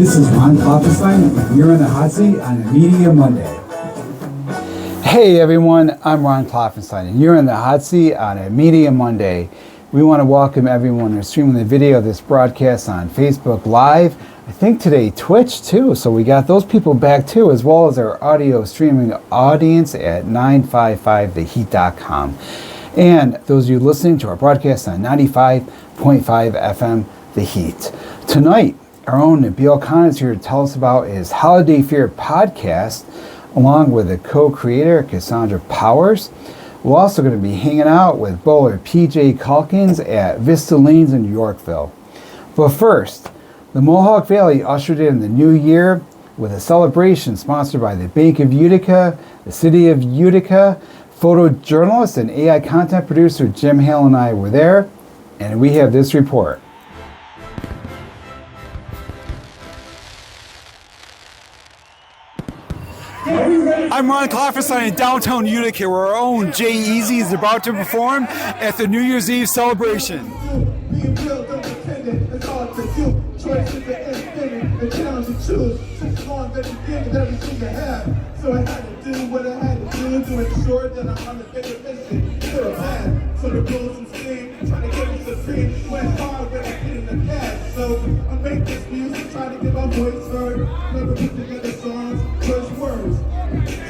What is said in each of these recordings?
This is Ron Klopfanstein, and you're in the hot seat on a Media Monday. Hey everyone, I'm Ron Klopfanstein, and you're in the hot seat on a Media Monday. We want to welcome everyone who's streaming the video of this broadcast on Facebook Live. I think today Twitch too, so we got those people back too, as well as our audio streaming audience at 955theheat.com. And those of you listening to our broadcast on 95.5 FM The Heat. Tonight, our own Nabil Khan is here to tell us about his Holiday Fair podcast, along with the co-creator Cassondra Powers. We're also going to be hanging out with bowler Pj Calkins at VISTA Lanes in Yorkville. But first, the Mohawk Valley ushered in the new year with a celebration sponsored by the Bank of Utica, the City of Utica. Photojournalist and AI content producer Jim Hale and I were there, and we have this report. I'm Ron Klopfanstein in Downtown Utica, where our own Jay Easy is about to perform at the New Year's Eve celebration. So I had to do what I had to do to ensure that I'm on the bigger mission. Good or bad. So the rules and steam, trying to get me supreme. Went hard when I get in the past. So I make this music, try to get my voice heard. Never put together songs, first words.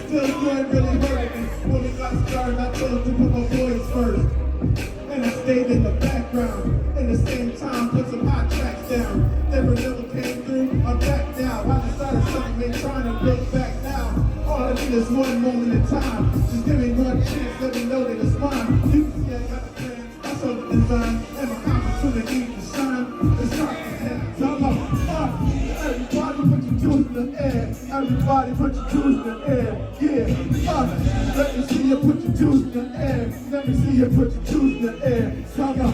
Still you ain't really heard me. When we got started, I chose to put my voice first. And I stayed in the background. At the same time, put some hot tracks down. Never came through, I'm back now. I decided something ain't trying to look back now. All I need is one moment in time. Just give me one chance, let me know that it's mine. You can see I got the plan, I saw the design, and my opportunity to shine. It's not the end. Everybody put your tools in the air. Everybody put your tools in the air. Yeah. Let me see you put your tools in the air. Let me see you put your tools in the air. Come on.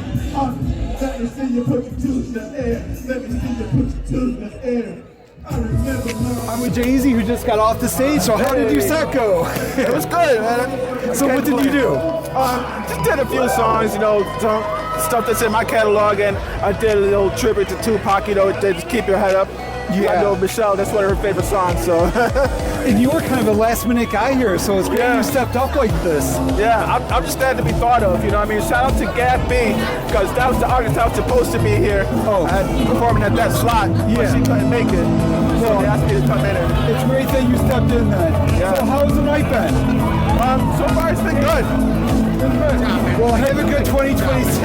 Let me see you put your tools in the air. Let me see you put your tools in the air. I'm with Jay-Z, who just got off the stage, so how did your set go? It was good, man. So what did you do? Just did a few songs, you know, stuff that's in my catalog, and I did a little tribute to Tupac, you know, just keep your head up. Yeah. I know Michelle, that's one of her favorite songs, so. And you were kind of a last minute guy here, so it's great you stepped up like this. Yeah, I'm just glad to be thought of, you know what I mean? Shout out to Gab B, because that was the artist that was supposed to be here. Performing at that slot, but she couldn't make it. So they asked me to come in. It's great that you stepped in then. Yeah. So how's the night been? So far it's been good. Well, have a good 2026.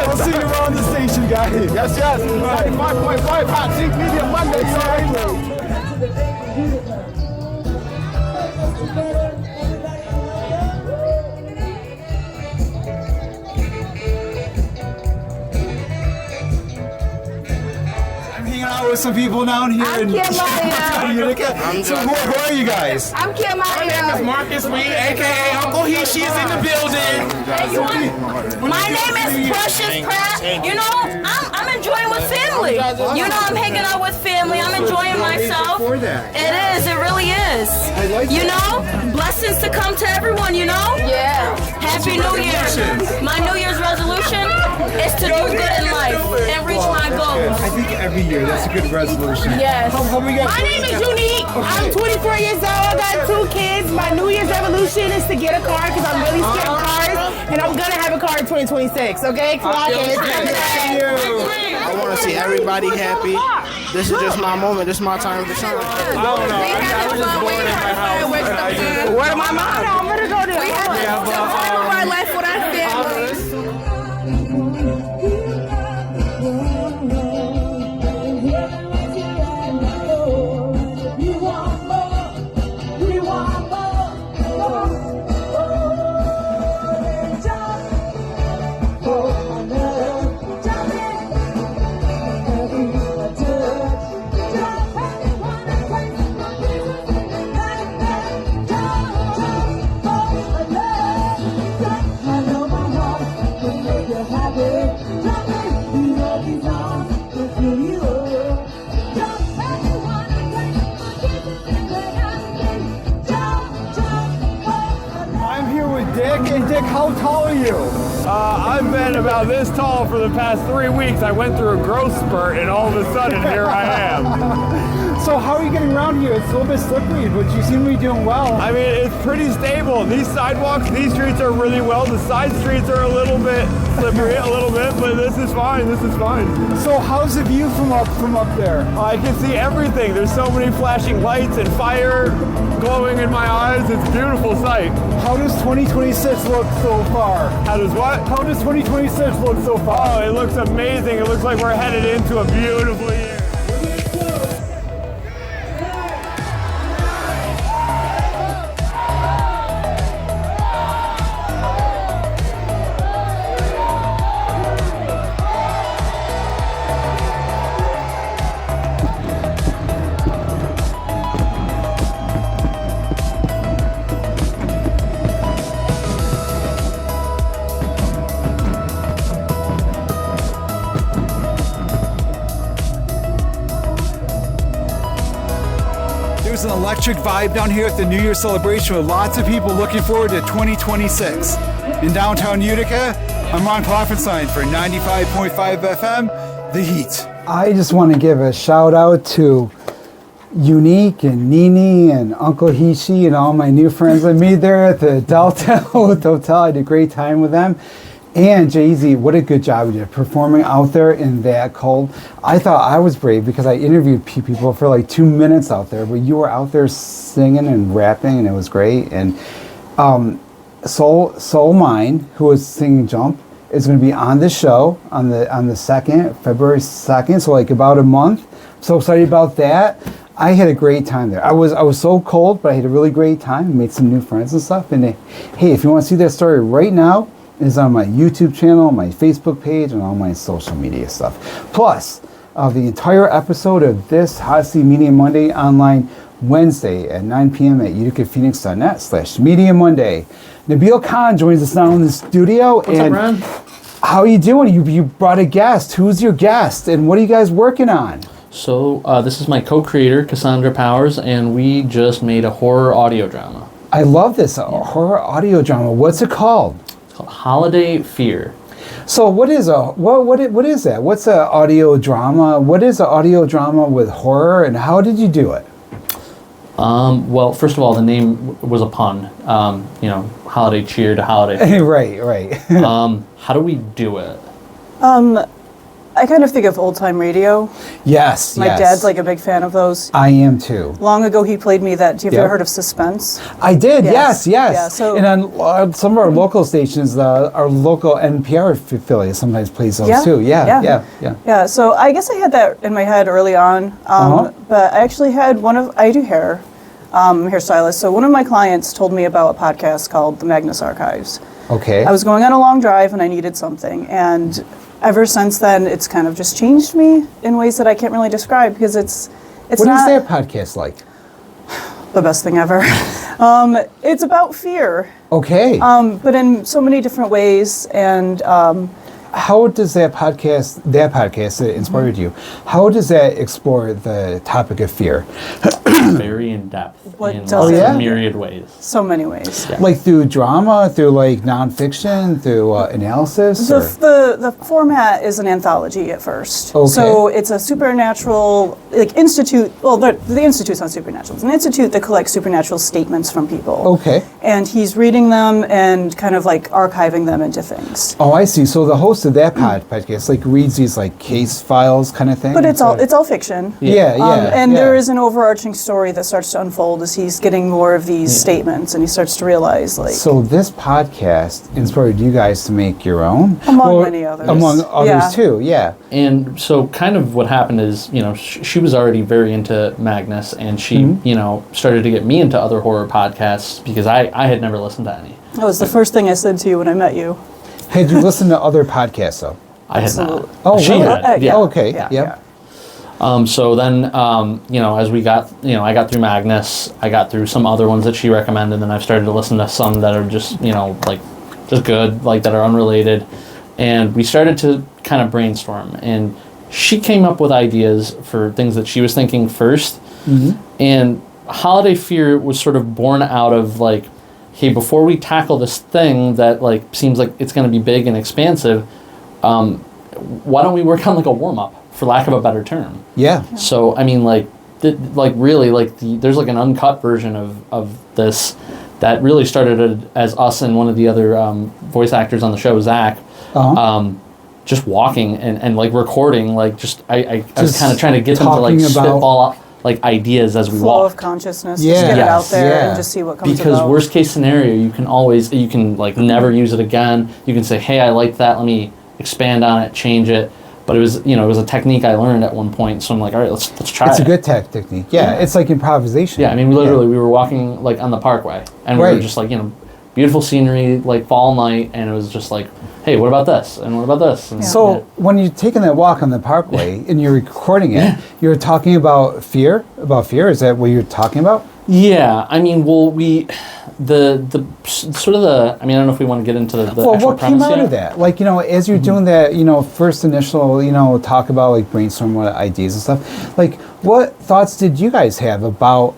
I'll see you around the station, guys. Yes. 95.5 Hot Seat Media Monday. Out with some people down here in Utica. So who are you guys? I'm Kim. My name is Marcus Reed, aka Uncle He. She is in the building. My name is Precious Pratt. You know, I'm enjoying with family. You know, I'm hanging out with family. I'm enjoying myself. It is. It really is. You know, blessings to come to everyone. You know. Yeah. Happy New Year. My New Year's resolution is to do good in life and reach my goals. I think every year that's a good resolution. Yes. My name is Unique. I'm 24 years old. I got 2 kids. My New Year's resolution is to get a car because I'm really scared of cars, and I'm gonna have a car in 2026. Okay, clock it. I want to see everybody happy. This is just my moment. This is my time to shine. I don't know. I was just born in my house. Where am I? I'm gonna go there. We have my life with our family. Dick, how tall are you? I've been about this tall for the past 3 weeks. I went through a growth spurt, and all of a sudden, here I am. So how are you getting around here? It's a little bit slippery, but you seem to be doing well. I mean, it's pretty stable. These sidewalks, these streets are really well. The side streets are a little bit slippery, a little bit, but this is fine. This is fine. So how's the view from up there? I can see everything. There's so many flashing lights and fire glowing in my eyes. It's a beautiful sight. How does 2026 look so far? How does what? How does 2026 look so far? Oh, it looks amazing. It looks like we're headed into a beautiful year. There's an electric vibe down here at the New Year celebration with lots of people looking forward to 2026. In downtown Utica, I'm Ron Klopfanstein for 95.5 FM, The Heat. I just want to give a shout out to Unique and Nini and Uncle Hishi and all my new friends I made there at the Downtown Hotel. I had a great time with them. And Jay-Z, what a good job you did performing out there in that cold. I thought I was brave because I interviewed people for like 2 minutes out there, but you were out there singing and rapping, and it was great. And Soul Mine, who was singing Jump, is going to be on the show on the 2nd, February 2nd, so like about a month. So excited about that. I had a great time there. I was so cold, but I had a really great time. Made some new friends and stuff. And hey, if you want to see that story right now, it's on my YouTube channel, my Facebook page, and all my social media stuff. Plus, the entire episode of this Hot Seat Media Monday online Wednesday at 9 p.m. at uticaphoenix.net/Media Monday. Nabil Khan joins us now in the studio. What's up, Ron? How are you doing? You brought a guest. Who's your guest, and what are you guys working on? So this is my co-creator, Cassondra Powers, and we just made a horror audio drama. I love this horror audio drama. What's it called? It's called Holiday Fear. So what is what is that? What's an audio drama? What is an audio drama with horror, and how did you do it? Well, first of all, the name was a pun. Holiday cheer to holiday fear. Right. How do we do it? I kind of think of old-time radio. Yes, My dad's like a big fan of those. I am too. Long ago, he played me that. Have you ever heard of Suspense? I did. Yes. Yeah, so, and on some of our local stations, our local NPR affiliate sometimes plays those too. Yeah. So I guess I had that in my head early on, but I actually had I do hair, hairstylist. So one of my clients told me about a podcast called The Magnus Archives. Okay. I was going on a long drive and I needed something, and ever since then, it's kind of just changed me in ways that I can't really describe because it's What not is that podcast like? the best thing ever. It's about fear. Okay. But in so many different ways, and how does that podcast that inspired you, how does that explore the topic of fear? Very in depth in does myriad ways. So many ways. Yeah. Like through drama, through like nonfiction, through analysis? The format is an anthology at first. Okay. So it's a supernatural institute. Well, the institute's not supernatural. It's an institute that collects supernatural statements from people. Okay. And he's reading them and kind of like archiving them into things. Oh, I see. So the host of that podcast like reads these like case files kind of thing? But it's all fiction. Yeah. There is an overarching story that starts to unfold as he's getting more of these statements, and he starts to realize So this podcast inspired you guys to make your own? Among many others. Among others too, yeah. And so kind of what happened is, she was already very into Magnus, and she, started to get me into other horror podcasts because I had never listened to any. That was the first thing I said to you when I met you. Had you listened to other podcasts though? I had not. Oh, she really? had. Oh, okay. Yeah. So then, as we got, I got through Magnus, I got through some other ones that she recommended, and then I've started to listen to some that are just, just good, that are unrelated. And we started to kind of brainstorm, and she came up with ideas for things that she was thinking first. Mm-hmm. And Holiday Fear was sort of born out of, hey, before we tackle this thing that like seems like it's going to be big and expansive, why don't we work on like a warm up, for lack of a better term? Yeah. So I mean, like, really, like there's like an uncut version of this that really started as us and one of the other voice actors on the show, Zach, just walking and like recording, like just I was kind of trying to get them to like spitball like ideas as we flow walk. of consciousness. Just get it out there and just see what comes Because about. worst case scenario, you can like never use it again. You can say, hey, I like that. Let me expand on it, change it. But it was a technique I learned at one point. So I'm like, all right, let's try it. It's a good technique. Yeah, it's like improvisation. Yeah, I mean, we were walking like on the parkway, and we were just like, beautiful scenery, like fall night, and it was just like, hey, what about this? And what about this? And, so when you're taking that walk on the parkway and you're recording it, you're talking about fear? About fear? Is that what you're talking about? Yeah, I mean, well, the sort of the, I mean, I don't know if we want to get into the well, actual what came out yet. of that? Like, as you're doing that, first initial, talk about like brainstorm what ideas and stuff. Like, what thoughts did you guys have about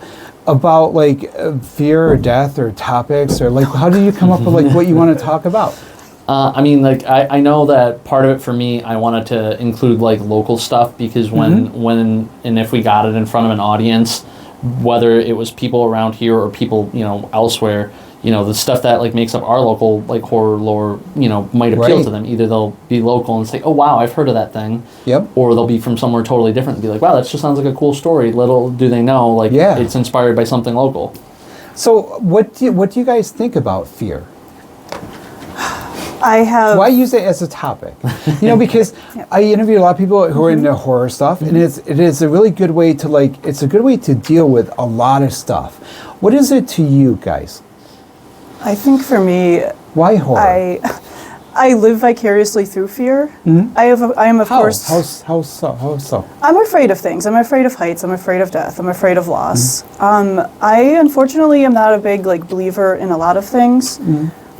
like fear or death or topics, or like how do you come up with like what you want to talk about? I mean, like I know that part of it for me, I wanted to include like local stuff, because when and if we got it in front of an audience, whether it was people around here or people elsewhere, the stuff that like makes up our local like horror lore, might appeal to them. Either they'll be local and say, oh wow, I've heard of that thing. Yep. Or they'll be from somewhere totally different and be like, wow, that just sounds like a cool story. Little do they know, like it's inspired by something local. So what do you guys think about fear? Why use it as a topic? Because I interview a lot of people who are into horror stuff, and it is a really good way to deal with a lot of stuff. What is it to you guys? I think for me, why horror? I live vicariously through fear. I am of course. How so? I'm afraid of things. I'm afraid of heights. I'm afraid of death. I'm afraid of loss. I unfortunately am not a big believer in a lot of things.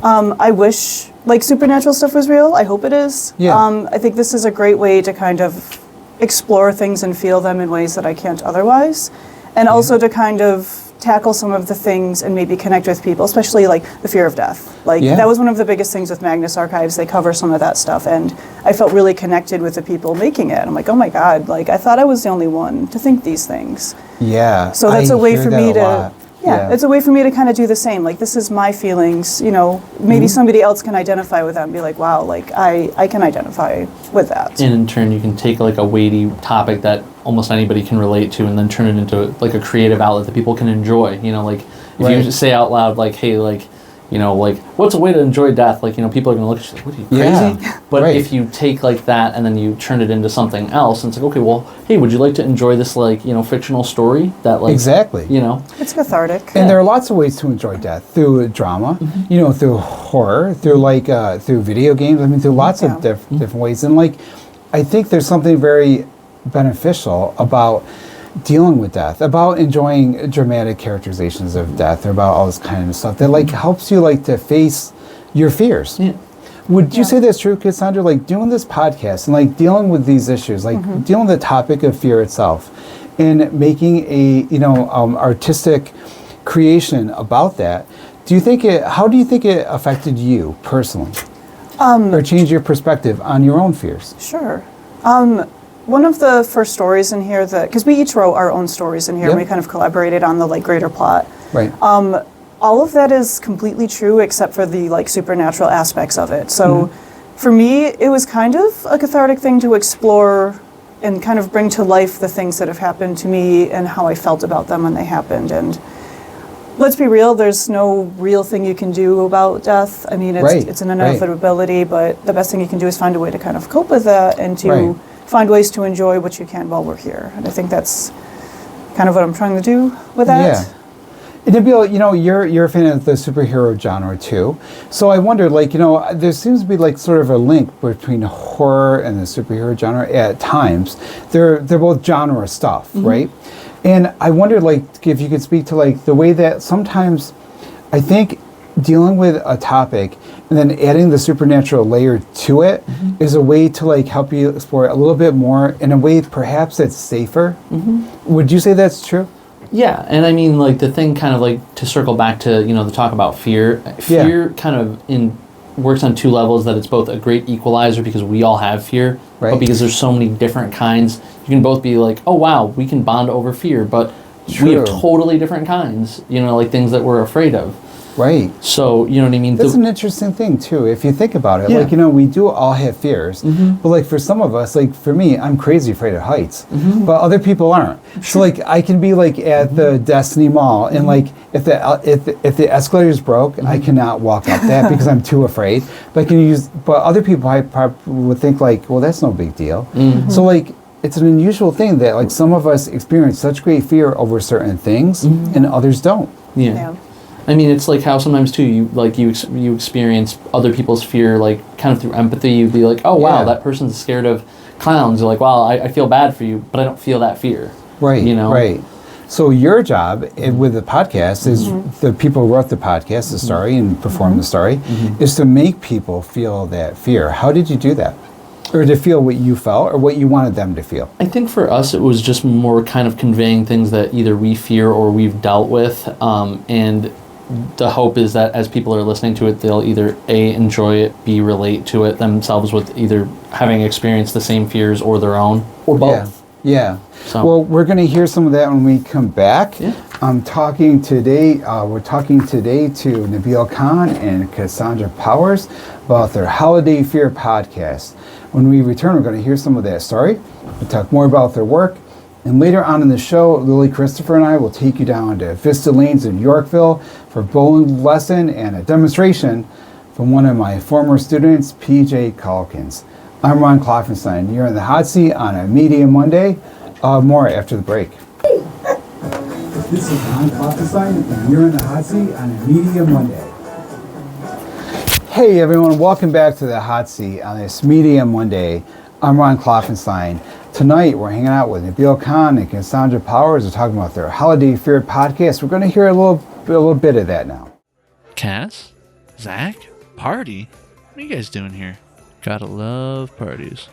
I wish supernatural stuff was real. I hope it is. Yeah. I think this is a great way to kind of explore things and feel them in ways that I can't otherwise, and also to kind of tackle some of the things and maybe connect with people, especially like the fear of death. That was one of the biggest things with Magnus Archives. They cover some of that stuff, and I felt really connected with the people making it. I'm like, oh my God, I thought I was the only one to think these things. Yeah. So that's a way for me to. Yeah, it's a way for me to kind of do the same. This is my feelings, maybe somebody else can identify with that and be like, wow, I can identify with that. And in turn, you can take a weighty topic that almost anybody can relate to and then turn it into a creative outlet that people can enjoy. If you just say out loud, hey, what's a way to enjoy death? People are going to look at you like, what are you, crazy? Yeah. But if you take that and then you turn it into something else, and it's okay, well, hey, would you like to enjoy this fictional story that exactly, it's cathartic. And there are lots of ways to enjoy death: through drama, through horror, through through video games. I mean, through lots of different ways. And I think there's something very beneficial about dealing with death, about enjoying dramatic characterizations of death, or about all this kind of stuff that helps you to face your fears. Yeah. Would you say that's true, Cassondra? Doing this podcast and dealing with these issues, dealing with the topic of fear itself, and making a artistic creation about that. How do you think it affected you personally, or changed your perspective on your own fears? Sure. One of the first stories in here because we each wrote our own stories in here, and we kind of collaborated on the greater plot. Right. All of that is completely true except for the supernatural aspects of it. So for me, it was kind of a cathartic thing to explore and kind of bring to life the things that have happened to me and how I felt about them when they happened. And let's be real, there's no real thing you can do about death. I mean, it's an inevitability, but the best thing you can do is find a way to kind of cope with that and to find ways to enjoy what you can while we're here. And I think that's kind of what I'm trying to do with that. Yeah. And Nabil, you're a fan of the superhero genre too. So I wonder, there seems to be sort of a link between horror and the superhero genre at times. They're both genre stuff, right? And I wonder, if you could speak to the way that sometimes I think dealing with a topic and then adding the supernatural layer to it is a way to help you explore it a little bit more in a way perhaps that's safer. Would you say that's true? Yeah, and I mean, like, the thing kind of, like, to circle back to, you know, the talk about fear kind of works on two levels, that it's both a great equalizer because we all have fear, Right. but because there's so many different kinds, you can both be like, oh, wow, we can bond over fear, but we have True. totally different kinds, you know, like things that we're afraid of. Right. So, you know what I mean? That's an interesting thing, too, if you think about it. Yeah. Like, you know, we do all have fears. But, like, for some of us, like, for me, I'm crazy afraid of heights. But other people aren't. So, like, I can be, like, at the Destiny Mall, and, like, if the escalator's broke, I cannot walk up that because I'm too afraid. But other people I probably would think, like, well, that's no big deal. So, like, it's an unusual thing that, like, some of us experience such great fear over certain things, and others don't. Yeah. I mean, it's like how sometimes too you experience other people's fear, like kind of through empathy. You'd be like, oh wow, that person's scared of clowns. You're like, wow, I feel bad for you, but I don't feel that fear. Right. You know. Right. So your job with the podcast is the people who wrote the podcast, the story, and performed the story, is to make people feel that fear. How did you do that? Or to feel what you felt or what you wanted them to feel? I think for us it was just more kind of conveying things that either we fear or we've dealt with, and the hope is that as people are listening to it, they'll either A, enjoy it, B, relate to it themselves with either having experienced the same fears or their own, or both. Yeah. So. Well, we're going to hear some of that when we come back. Yeah. We're talking today to Nabil Khan and Cassondra Powers about their Holiday Fear podcast. When we return, we're going to hear some of that story. We'll talk more about their work. And later on in the show, Lily Christopher and I will take you down to VISTA Lanes in Yorkville for a bowling lesson and a demonstration from one of my former students, Pj Calkins. I'm Ron Klopfanstein. You're in the hot seat on a Media Monday. More after the break. This is Ron Klopfanstein, and you're in the hot seat on a Media Monday. Hey everyone, welcome back to the hot seat on this Media Monday. I'm Ron Klopfanstein. Tonight, we're hanging out with Nabil Khan and Cassondra Powers. We're talking about their Holiday Fear podcast. We're going to hear a little bit of that now. Cass? Zach? Party? What are you guys doing here? Gotta love parties.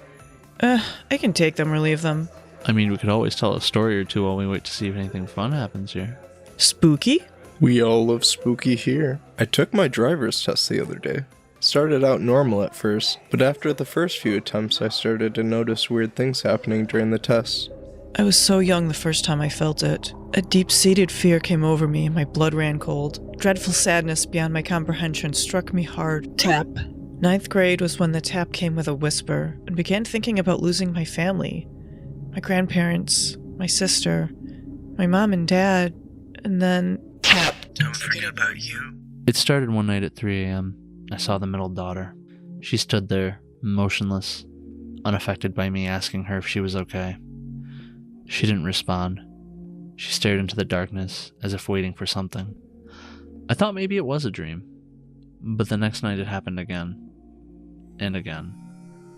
I can take them or leave them. I mean, we could always tell a story or two while we wait to see if anything fun happens here. Spooky? We all love spooky here. I took my driver's test the other day. Started out normal at first, but after the first few attempts I started to notice weird things happening during the tests. I was so young the first time I felt it. A deep-seated fear came over me and my blood ran cold. Dreadful sadness beyond my comprehension struck me hard. Tap. 9th grade was when the tap came with a whisper, and began thinking about losing my family. My grandparents, my sister, my mom and dad, and then tap. Don't forget about you. It started one night at 3 a.m. I saw the middle daughter. She stood there, motionless, unaffected by me asking her if she was okay. She didn't respond. She stared into the darkness, as if waiting for something. I thought maybe it was a dream. But the next night it happened again. And again.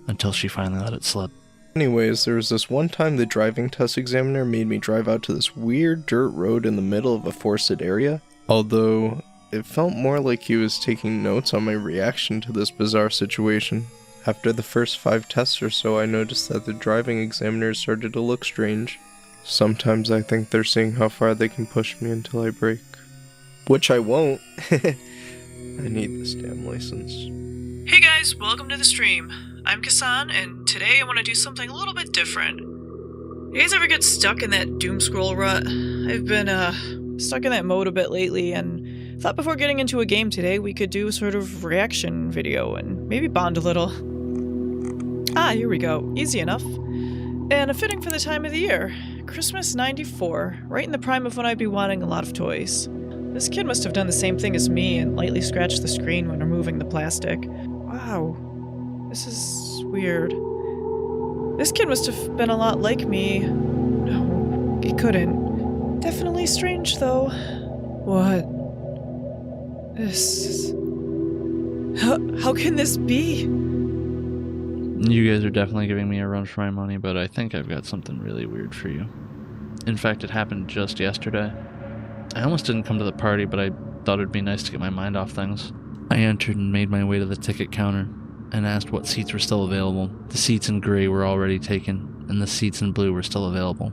Until she finally let it slip. Anyways, there was this one time the driving test examiner made me drive out to this weird dirt road in the middle of a forested area. Although it felt more like he was taking notes on my reaction to this bizarre situation. After the first 5 tests or so, I noticed that the driving examiners started to look strange. Sometimes I think they're seeing how far they can push me until I break. Which I won't. I need this damn license. Hey guys, welcome to the stream. I'm Kassan, and today I want to do something a little bit different. You guys ever get stuck in that doom scroll rut? I've been, stuck in that mode a bit lately, and thought before getting into a game today we could do a sort of reaction video and maybe bond a little. Ah, here we go. Easy enough. And fitting for the time of the year. Christmas '94, right in the prime of when I'd be wanting a lot of toys. This kid must have done the same thing as me and lightly scratched the screen when removing the plastic. Wow. This is weird. This kid must have been a lot like me. No, he couldn't. Definitely strange, though. What? This... How can this be? You guys are definitely giving me a run for my money, but I think I've got something really weird for you. In fact, it happened just yesterday. I almost didn't come to the party, but I thought it'd be nice to get my mind off things. I entered and made my way to the ticket counter and asked what seats were still available. The seats in gray were already taken, and the seats in blue were still available.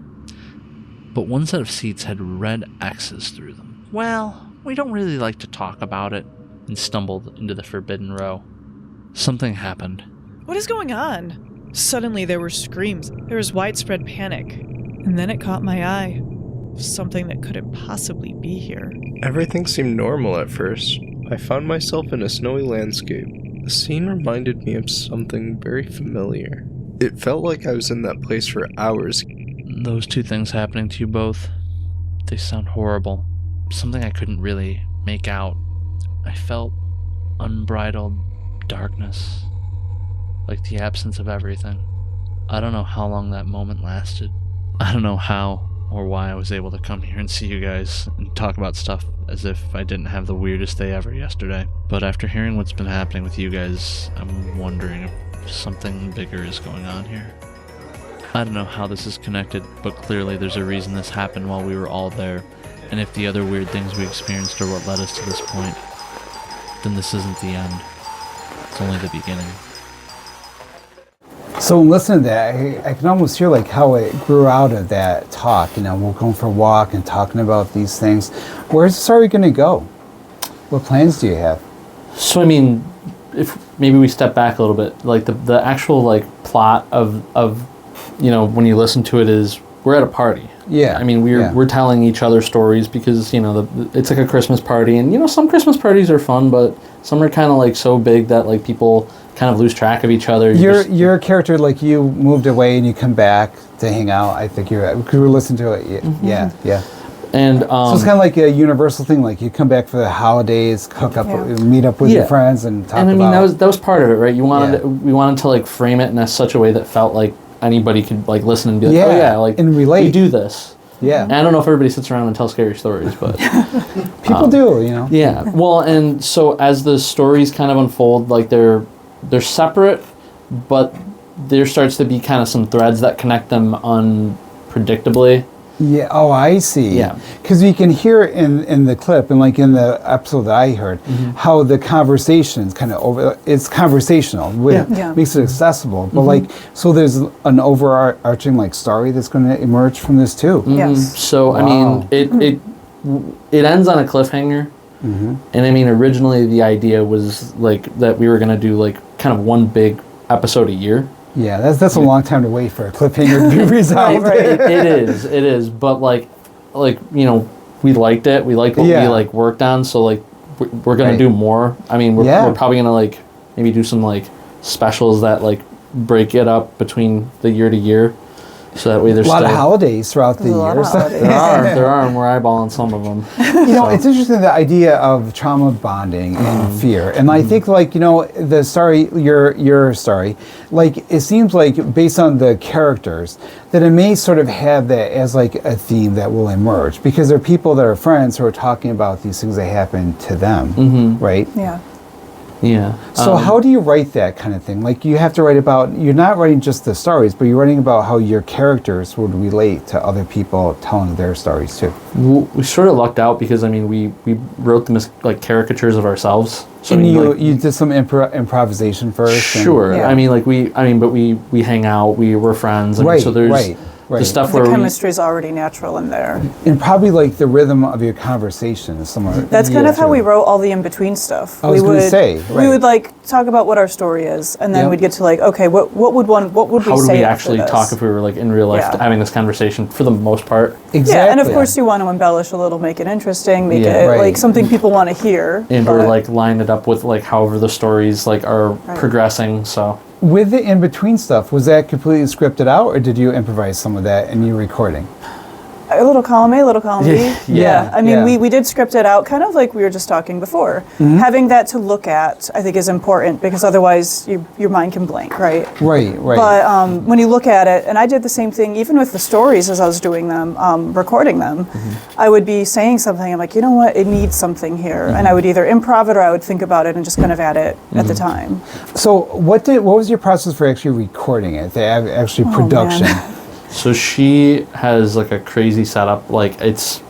but one set of seats had red X's through them. Well, we don't really like to talk about it, and stumbled into the forbidden row. Something happened. What is going on? Suddenly there were screams. There was widespread panic. And then it caught my eye. Something that couldn't possibly be here. Everything seemed normal at first. I found myself in a snowy landscape. The scene reminded me of something very familiar. It felt like I was in that place for hours. Those two things happening to you both, they sound horrible. Something I couldn't really make out. I felt unbridled darkness, like the absence of everything. I don't know how long that moment lasted. I don't know how or why I was able to come here and see you guys and talk about stuff as if I didn't have the weirdest day ever yesterday. But after hearing what's been happening with you guys, I'm wondering if something bigger is going on here. I don't know how this is connected, but clearly there's a reason this happened while we were all there. And if the other weird things we experienced are what led us to this point, then this isn't the end. It's only the beginning. So listening to that, I can almost hear like how it grew out of that talk. You know, we're going for a walk and talking about these things. Where's the story going to go? What plans do you have? So I mean, if maybe we step back a little bit, like the actual like plot of you know, when you listen to it is we're at a party. Yeah. I mean, we're telling each other stories because, you know, it's like a Christmas party, and you know, some Christmas parties are fun, but some are kind of like so big that like people kind of lose track of each other. You're a character, like you moved away and you come back to hang out. I think because we were listening to it. Yeah. And so it's kind of like a universal thing. Like you come back for the holidays, cook up, meet up with your friends, and talk. And I mean, about that was part of it, right? We wanted to like frame it in such a way that felt like anybody could like listen and be like, oh yeah, like and relate. We do this. Yeah. And I don't know if everybody sits around and tells scary stories, but people do, you know. Yeah. Well, and so as the stories kind of unfold, like they're separate, but there starts to be kind of some threads that connect them unpredictably. Yeah. Oh, I see. Yeah. Because you can hear in the clip and like in the episode that I heard, how the conversation's kind of it's conversational, which makes it accessible. But like, so there's an overarching like story that's going to emerge from this too. Yes. So I mean, it ends on a cliffhanger. And I mean, originally the idea was like that we were going to do like kind of one big episode a year. Yeah, that's a long time to wait for a cliffhanger to be resolved. Right. It is. But like you know, we liked it. We liked what we like worked on. So like we're gonna do more. I mean, we're probably gonna like maybe do some like specials that like break it up between the year to year. So that way there's a lot of holidays throughout the years. There are, and we're eyeballing some of them. You know, it's interesting, the idea of trauma bonding and fear. And I think, like, you know, the story, your story, like, it seems like, based on the characters, that it may sort of have that as, like, a theme that will emerge. Because there are people that are friends who are talking about these things that happen to them, right? Yeah. Yeah. So how do you write that kind of thing? Like, you have to write about, you're not writing just the stories, but you're writing about how your characters would relate to other people telling their stories too. We sort of lucked out because, I mean, we wrote them as like caricatures of ourselves. So and I mean, you did some improvisation first? Sure. And, I mean, like but we hang out, we were friends. I mean, so there's the stuff the where chemistry is already natural in there. And probably like the rhythm of your conversation is somewhere. That's kind of how we wrote all the in-between stuff. I was going to say. We would like talk about what our story is, and then we'd get to like, okay, what would we say? How would we actually talk if we were like in real life having this conversation for the most part? Exactly. Yeah, and of course you want to embellish a little, make it interesting, make it like something people want to hear. And or like line it up with like however the stories like are progressing. So. With the in-between stuff, was that completely scripted out, or did you improvise some of that in your recording? A little column A, little column B. Yeah. I mean, we did script it out, kind of like we were just talking before. Having that to look at, I think, is important, because otherwise your mind can blank, right? Right. But when you look at it, and I did the same thing, even with the stories as I was doing them, recording them, I would be saying something, I'm like, you know what, it needs something here. And I would either improv it or I would think about it and just kind of add it at the time. So what was your process for actually recording it, the actually production? Man. So she has like a crazy setup. Like it's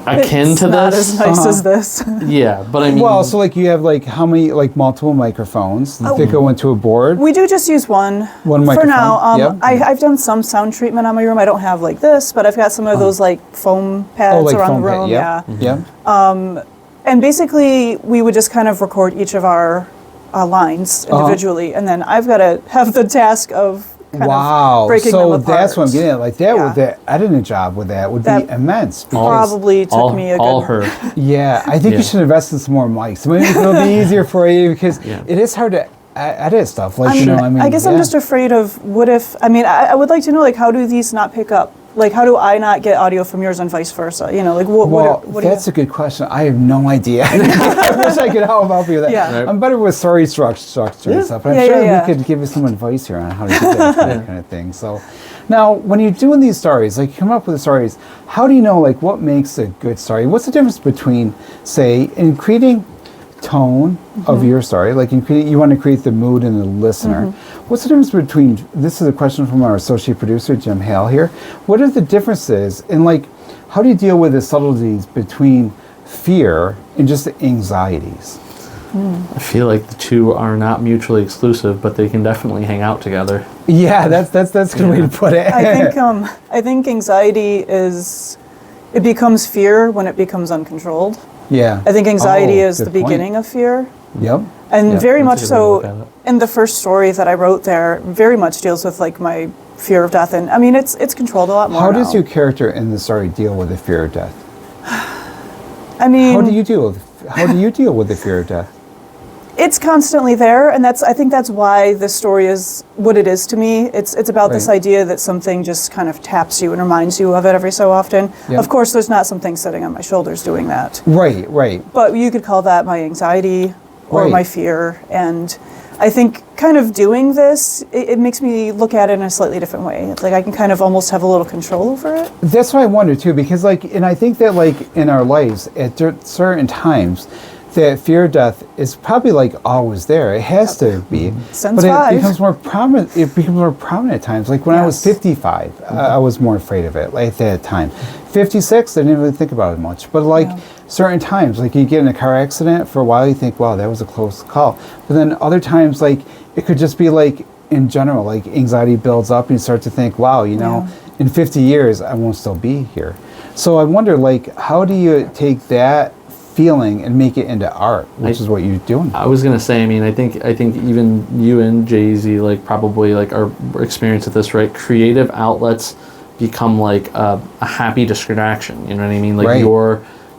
akin to not this. as nice as this. Yeah, but I mean, Well, so like you have like how many like multiple microphones that go into a board? We do just use one. One For microphone? now, Yep. I've done some sound treatment on my room. I don't have like this, but I've got some of those like foam pads like around foam the pad, room. yep. Yeah. Yeah. And basically, we would just kind of record each of our lines individually, and then I've got to have the task of kind of breaking them So apart. that's what I'm getting at. Like that, Yeah. with the editing job with that would That be immense. because- Probably took me a all good. her. Yeah, I think Yeah. you should invest in some more mics. Maybe it'll be easier for you because it is hard to edit stuff. Like I guess I'm just afraid of what if. I mean, I would like to know like how do these not pick up? Like how do I not get audio from yours and vice versa? You know, like what? Well, what do that's a good question. I have no idea. I wish I could help you with that. Yeah. Right. I'm better with story structure and stuff, but I'm Yeah, sure yeah. we could give you some advice here on how to do that kind of thing. So, now when you're doing these stories, like you come up with the stories, how do you know like what makes a good story? What's the difference between, say, in creating tone of your story, like you want to create the mood in the listener. What's the difference between, this is a question from our associate producer, Jim Hale here. What are the differences in like, how do you deal with the subtleties between fear and just the anxieties? I feel like the two are not mutually exclusive, but they can definitely hang out together. Yeah, that's a good way to put it. I think anxiety it becomes fear when it becomes uncontrolled. Yeah. I think anxiety Oh, is the good point. beginning of fear. Yep. And Yep. very That's much a good way to so look at it. in the first story that I wrote there, very much deals with like my fear of death. And I mean, it's controlled a lot more How does now. your character in the story deal with the fear of death? I mean, How do you deal with the fear of death? it's constantly there, and I think that's why this story is what it is to me. It's about this Right. idea that something just kind of taps you and reminds you of it every so often. Yep. Of course, there's not something sitting on my shoulders doing that. Right, right. But you could call that my anxiety or Right. my fear. And I think kind of doing this, it makes me look at it in a slightly different way. It's like I can kind of almost have a little control over it. That's what I wonder too, because like, and I think that like in our lives at certain times, that fear of death is probably like always there. It has to be. Since but five. it becomes more prominent. It becomes more prominent at times. Like when I was 55, I was more afraid of it. Like at that time, 56, I didn't really think about it much. But like certain times, like you get in a car accident for a while, you think, wow, that was a close call. But then other times, like it could just be like in general, like anxiety builds up, and you start to think, wow, you know, in 50 years, I won't still be here. So I wonder, like, how do you take that feeling and make it into art, which is what you're doing? I was gonna say, I mean, I think even you and Jay-Z like probably like are experienced at this, right? Creative outlets become like a happy distraction. You know what I mean? Like Right.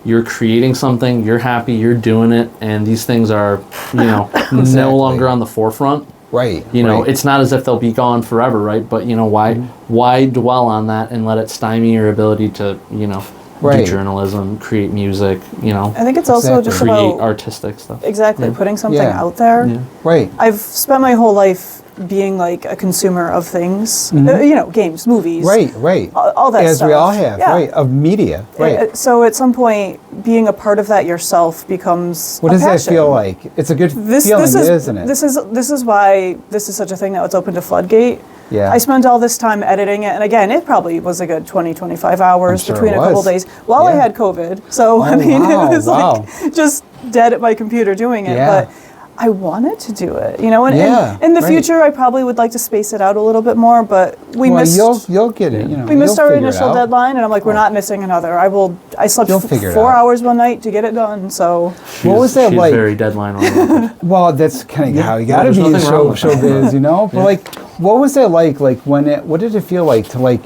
you're creating something, you're happy, you're doing it, and these things are, you know, no longer on the forefront. Right. You know, right. it's not as if they'll be gone forever, right? But you know, why dwell on that and let it stymie your ability to, you know, Right. do journalism, create music, you know. I think it's also just create about artistic stuff. exactly putting something Yeah. out there. Yeah. Right. I've spent my whole life being like a consumer of things, you know, games, movies, Right, right. all that As stuff. we all have, Yeah. right, of media, right. So at some point, being a part of that yourself becomes What a does that passion. feel like? It's a good feeling, isn't it? This is why this is such a thing that was open to Floodgate. Yeah. I spent all this time editing it, and again, it probably was a good 20, 25 hours I'm sure between it a couple was. days while I Yeah. had COVID. So, I Oh, mean, wow, it was wow. like just dead at my computer doing it. Yeah. But I wanted to do it, you know, and, Yeah, and in the right. future, I probably would like to space it out a little bit more, but we well, missed. you'll get it. You know, We missed you'll our figure it initial out. deadline, and I'm like, we're not missing another. I slept You'll figure it 4 out. hours one night to get it done. So What was that she's like? very deadline oriented. Well, that's kind of how you Yeah, got to there's be in nothing wrong with that. showbiz, you know. But like, what was that like? Like what did it feel like to like?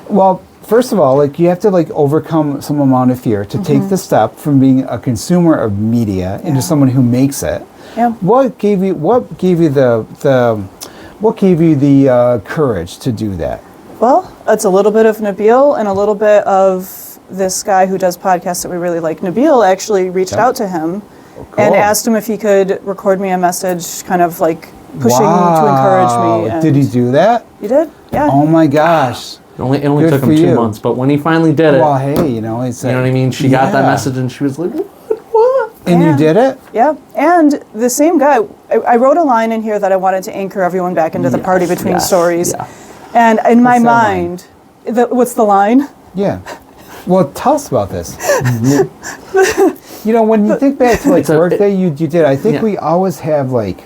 Well, first of all, like you have to like overcome some amount of fear to take the step from being a consumer of media into someone who makes it. Yeah. What gave you the courage to do that? Well, it's a little bit of Nabil and a little bit of this guy who does podcasts that we really like. Nabil actually reached out to him and asked him if he could record me a message, kind of like pushing to encourage me. And Did he do that? You did? Yeah. Oh my gosh. It only Good took for him 2 you. months, but when he finally did it, Well, hey, you know, it's you know what I mean? She got that message and she was like, what? And you did it? Yeah. And the same guy, I wrote a line in here that I wanted to anchor everyone back into the party between stories. Yeah. And in my What's that mind, what's the line? Yeah. Well, tell us about this. You know, when you think back to like work that you did, I think we always have like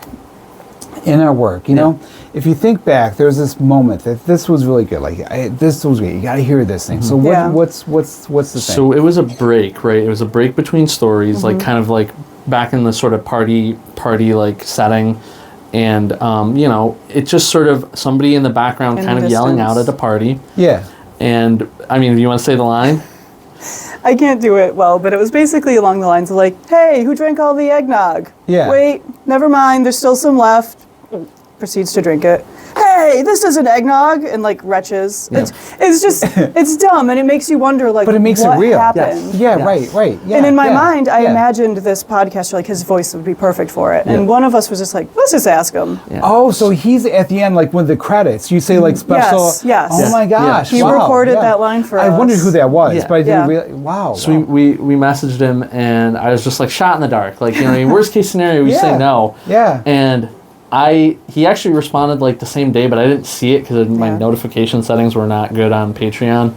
in our work, you know, if you think back, there's this moment that this was really good. Like this was great. You got to hear this thing. So what's the thing? So it was a break, right? It was a break between stories, like kind of like back in the sort of party like setting. And, you know, it's just sort of somebody in the background kind of yelling out at a party. Yeah. And, I mean, do you want to say the line? I can't do it well, but it was basically along the lines of like, hey, who drank all the eggnog? Yeah. Wait, never mind, there's still some left. Proceeds to drink it. Hey, this isn't eggnog, and like retches. Yeah. It's just, it's dumb, and it makes you wonder like, but it makes what it real. happened? Yeah, right. Yeah, and in my mind, I imagined this podcaster, like his voice would be perfect for it. And one of us was just like, let's just ask him. Oh, so he's at the end, like with the credits. You say like special. Yes. Oh my gosh. He recorded that line for us. I wondered who that was, but I didn't realize. Wow. So we messaged him, and I was just like shot in the dark. Like, you know, worst case scenario, we say no. Yeah. And he actually responded like the same day, but I didn't see it because my notification settings were not good on Patreon.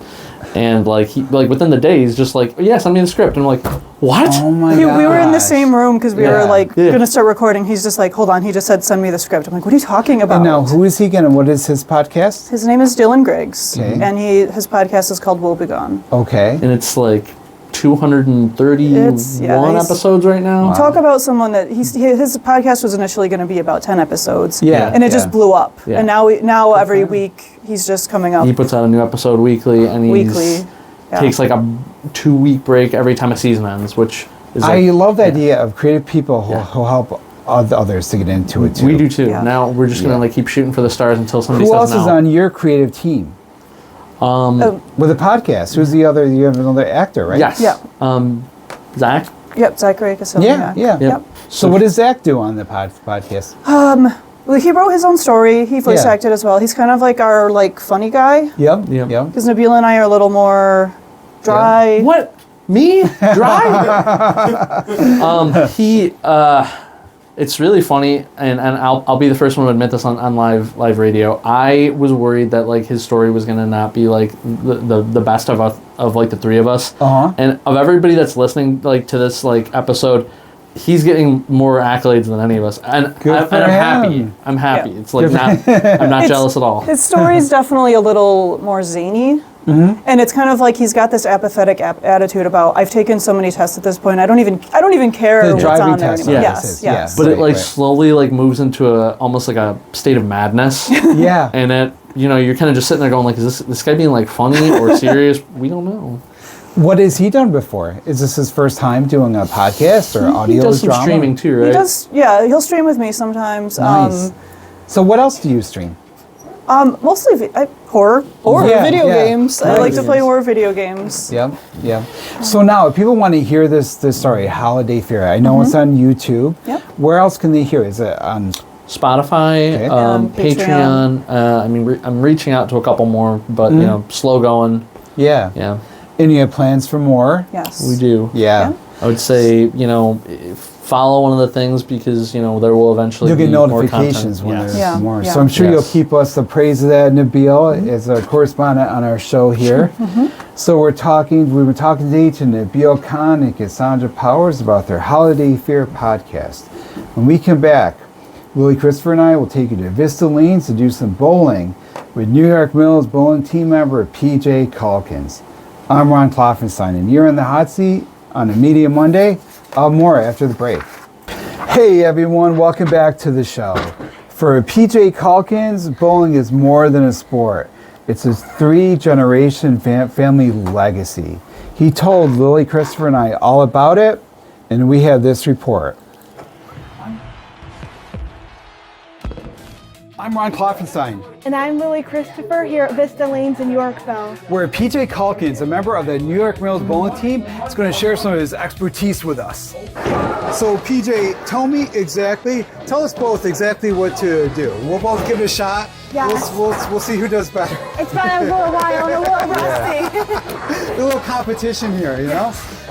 And like within the day, he's just like, yeah, send me the script. And I'm like, what? Oh my god. We were in the same room because we were like gonna start recording. He's just like, hold on. He just said, send me the script. I'm like, what are you talking about? And now, who is he gonna? What is his podcast? His name is Dylan Griggs, and his podcast is called We'll Be Gone. Okay. And it's like 231 episodes right now. Talk about someone that his podcast was initially going to be about 10 episodes. Yeah. And it just blew up. Yeah. And now every week he's just coming up. He puts out a new episode weekly, and he takes like a 2-week break every time a season ends, which is I love the idea of creative people who help others to get into it too. We do too. Now we're just gonna like keep shooting for the stars until somebody Who says else is on your creative team? With a podcast, who's the other? You have another actor, right? Yes. Yeah. Zach. Yep, Zachary Cassondra. Yeah. So what does Zach do on the podcast? Well, he wrote his own story. He voice acted as well. He's kind of like our funny guy. Yep. Because Nabil and I are a little more dry. What? Me? Dry? It's really funny, and I'll be the first one to admit this on live radio. I was worried that like his story was gonna not be like the best of like the three of us, and of everybody that's listening like to this like episode. He's getting more accolades than any of us, and I'm happy. I'm happy. Yeah. It's like I'm not jealous at all. His story is definitely a little more zany. And it's kind of like he's got this apathetic attitude about I've taken so many tests at this point. I don't even care what's on there anymore. Yes. But it like slowly like moves into almost like a state of madness. Yeah. And it you're kind of just sitting there going like, is this guy being like funny or serious? We don't know. What has he done before? Is this his first time doing a podcast or audio? He does some streaming too, right? He does. Yeah, he'll stream with me sometimes. Nice. So what else do you stream? Mostly horror video games. I like to play horror video games. Yeah. So now, if people want to hear this story, Holiday Fair, I know it's on YouTube. Yep. Where else can they hear? Is it on Spotify, Patreon? I'm reaching out to a couple more, but slow going. Yeah. And you have plans for more? Yes. We do. Yeah. I would say follow one of the things because there will eventually you'll get be notifications more when content. there's more. So I'm sure you'll keep us appraised of that. Nabil is a correspondent on our show here. So we've been talking today to Nabil Khan and Cassondra Powers about their Holiday Fair podcast. When we come back, Willie Christopher and I will take you to Vista Lanes to do some bowling with New York Mills bowling team member Pj Calkins. I'm Ron Klopfanstein, and you're in the hot seat on a Media Monday. More after the break. Hey everyone, welcome back to the show. For Pj Calkins, bowling is more than a sport. It's his 3-generation family legacy. He told Lily Christopher and I all about it, and we have this report. I'm Ron Klopfanstein. And I'm Lily Christopher here at VISTA Lanes in Yorkville. Where Pj Calkins, a member of the New York Mills bowling team, is going to share some of his expertise with us. So PJ, tell us both exactly what to do. We'll both give it a shot. Yes. We'll see who does better. It's been a little while and a little rusty. A little competition here,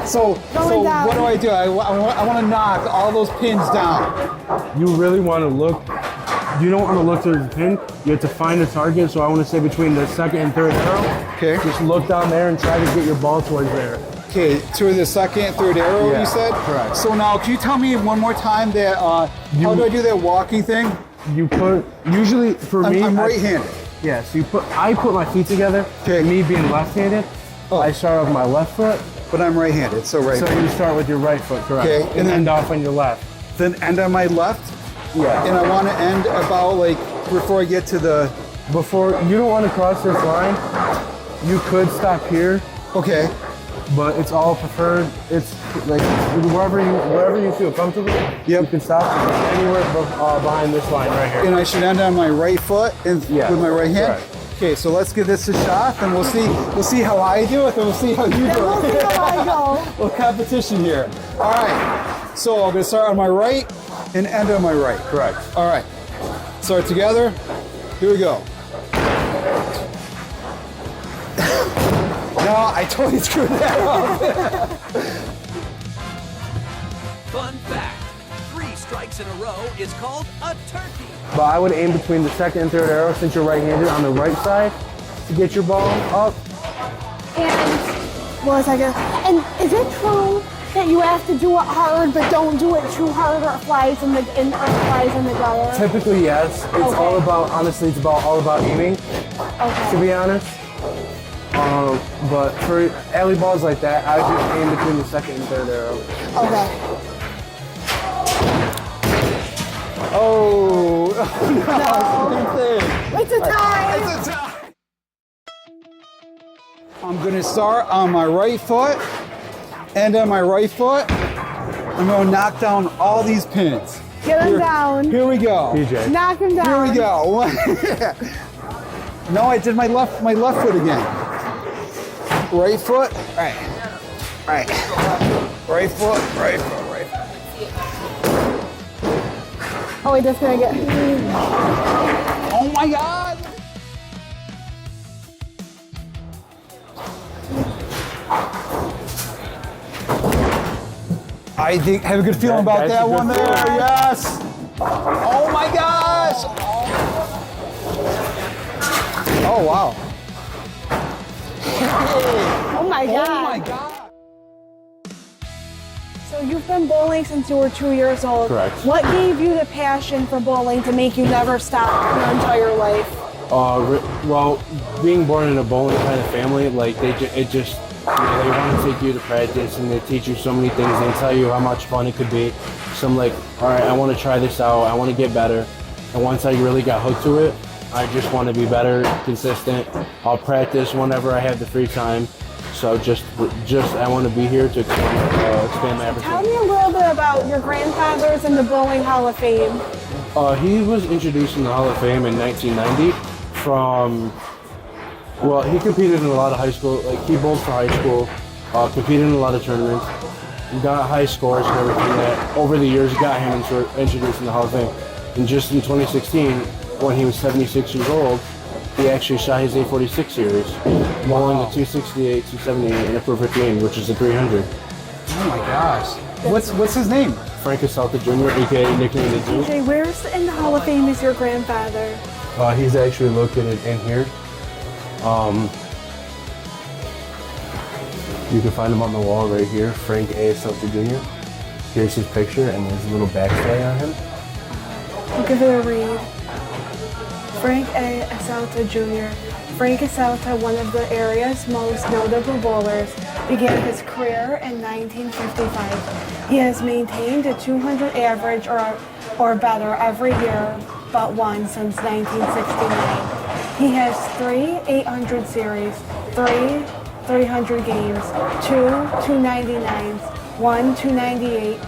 So what do? I want to knock all those pins down. You really want to look you don't want to look to the pin. You have to find a target. So I want to say between the second and third arrow. Okay. Just look down there and try to get your ball towards there. Okay, to the second, third arrow, Yeah, you said? correct. So now, can you tell me one more time that, how do I do that walking thing? You put, usually for me. I'm right-handed. Yeah, so I put my feet together. Okay. Me being left-handed, I start with my left foot. But I'm right-handed, so right. So you start with your right foot, correct. Okay, And end off on your left. Then end on my left? Yeah. And I want to end about, like, before I get to the... Before, you don't want to cross this line. You could stop here. Okay. But it's all preferred. It's like wherever you feel comfortable. Yep. You can stop anywhere behind this line right here. And I should end on my right foot with my right hand? Correct. Okay, so let's give this a shot, and we'll see how I do it, and we'll see how you do it. We'll see how I go. Little competition here. All right. So I'm gonna start on my right and end on my right. Correct. All right. Start together. Here we go. No, I totally screwed that up. Fun fact, 3 strikes in a row is called a turkey. But I would aim between the second and third arrow since you're right-handed on the right side to get your ball up. And and is it true that you have to do it hard, but don't do it too hard, or it flies in the gutter? Typically, yes. It's all about, honestly, all about aiming. Okay. To be honest. But for alley balls like that, I would just aim between the second and third arrow. Okay. Oh, It's a tie. It's a tie. I'm gonna start on my right foot, and on my right foot, I'm gonna knock down all these pins. Get them down. Here we go. PJ. Knock them down. Here we go. No, I did my left foot again. Right foot, right. Right foot, right foot, right foot. Oh wait, that's gonna get. Oh my God! I have a good feeling about that one there. Yes. Oh my gosh! Oh wow! Oh my God. Oh my God! So you've been bowling since you were 2 years old. Correct. What gave you the passion for bowling to make you never stop your entire life? Well, being born in a bowling kind of family, like they want to take you to practice and they teach you so many things. They tell you how much fun it could be. So I'm like, all right, I want to try this out. I want to get better. And once I really got hooked to it, I just want to be better, consistent. I'll practice whenever I have the free time. So just I want to be here to expand my Tell opportunity. me a little bit about your grandfather's in the Bowling Hall of Fame. He was introduced in the Hall of Fame in 1990 he competed in a lot of high school, like he bowled for high school, competed in a lot of tournaments, got high scores and everything that over the years got him introduced in the Hall of Fame. And just in 2016, when he was 76 years old, he actually shot his 846 series, bowling the 268, 278, and a perfect game, which is a 300. Oh my gosh! What's his name? Frank Cassondra Jr., aka nicknamed the Duke. PJ, where's in the Hall of Fame is your grandfather? He's actually located in here. You can find him on the wall right here, Frank A. Cassondra Jr. Here's his picture, and there's a little backstory on him. I'll give it a read. Frank A. Cassondra Jr. Frank Cassondra, one of the area's most notable bowlers, began his career in 1955. He has maintained a 200 average or better every year but one since 1969. He has 3 800 series, 3 300 games, 2 299s, 1 298,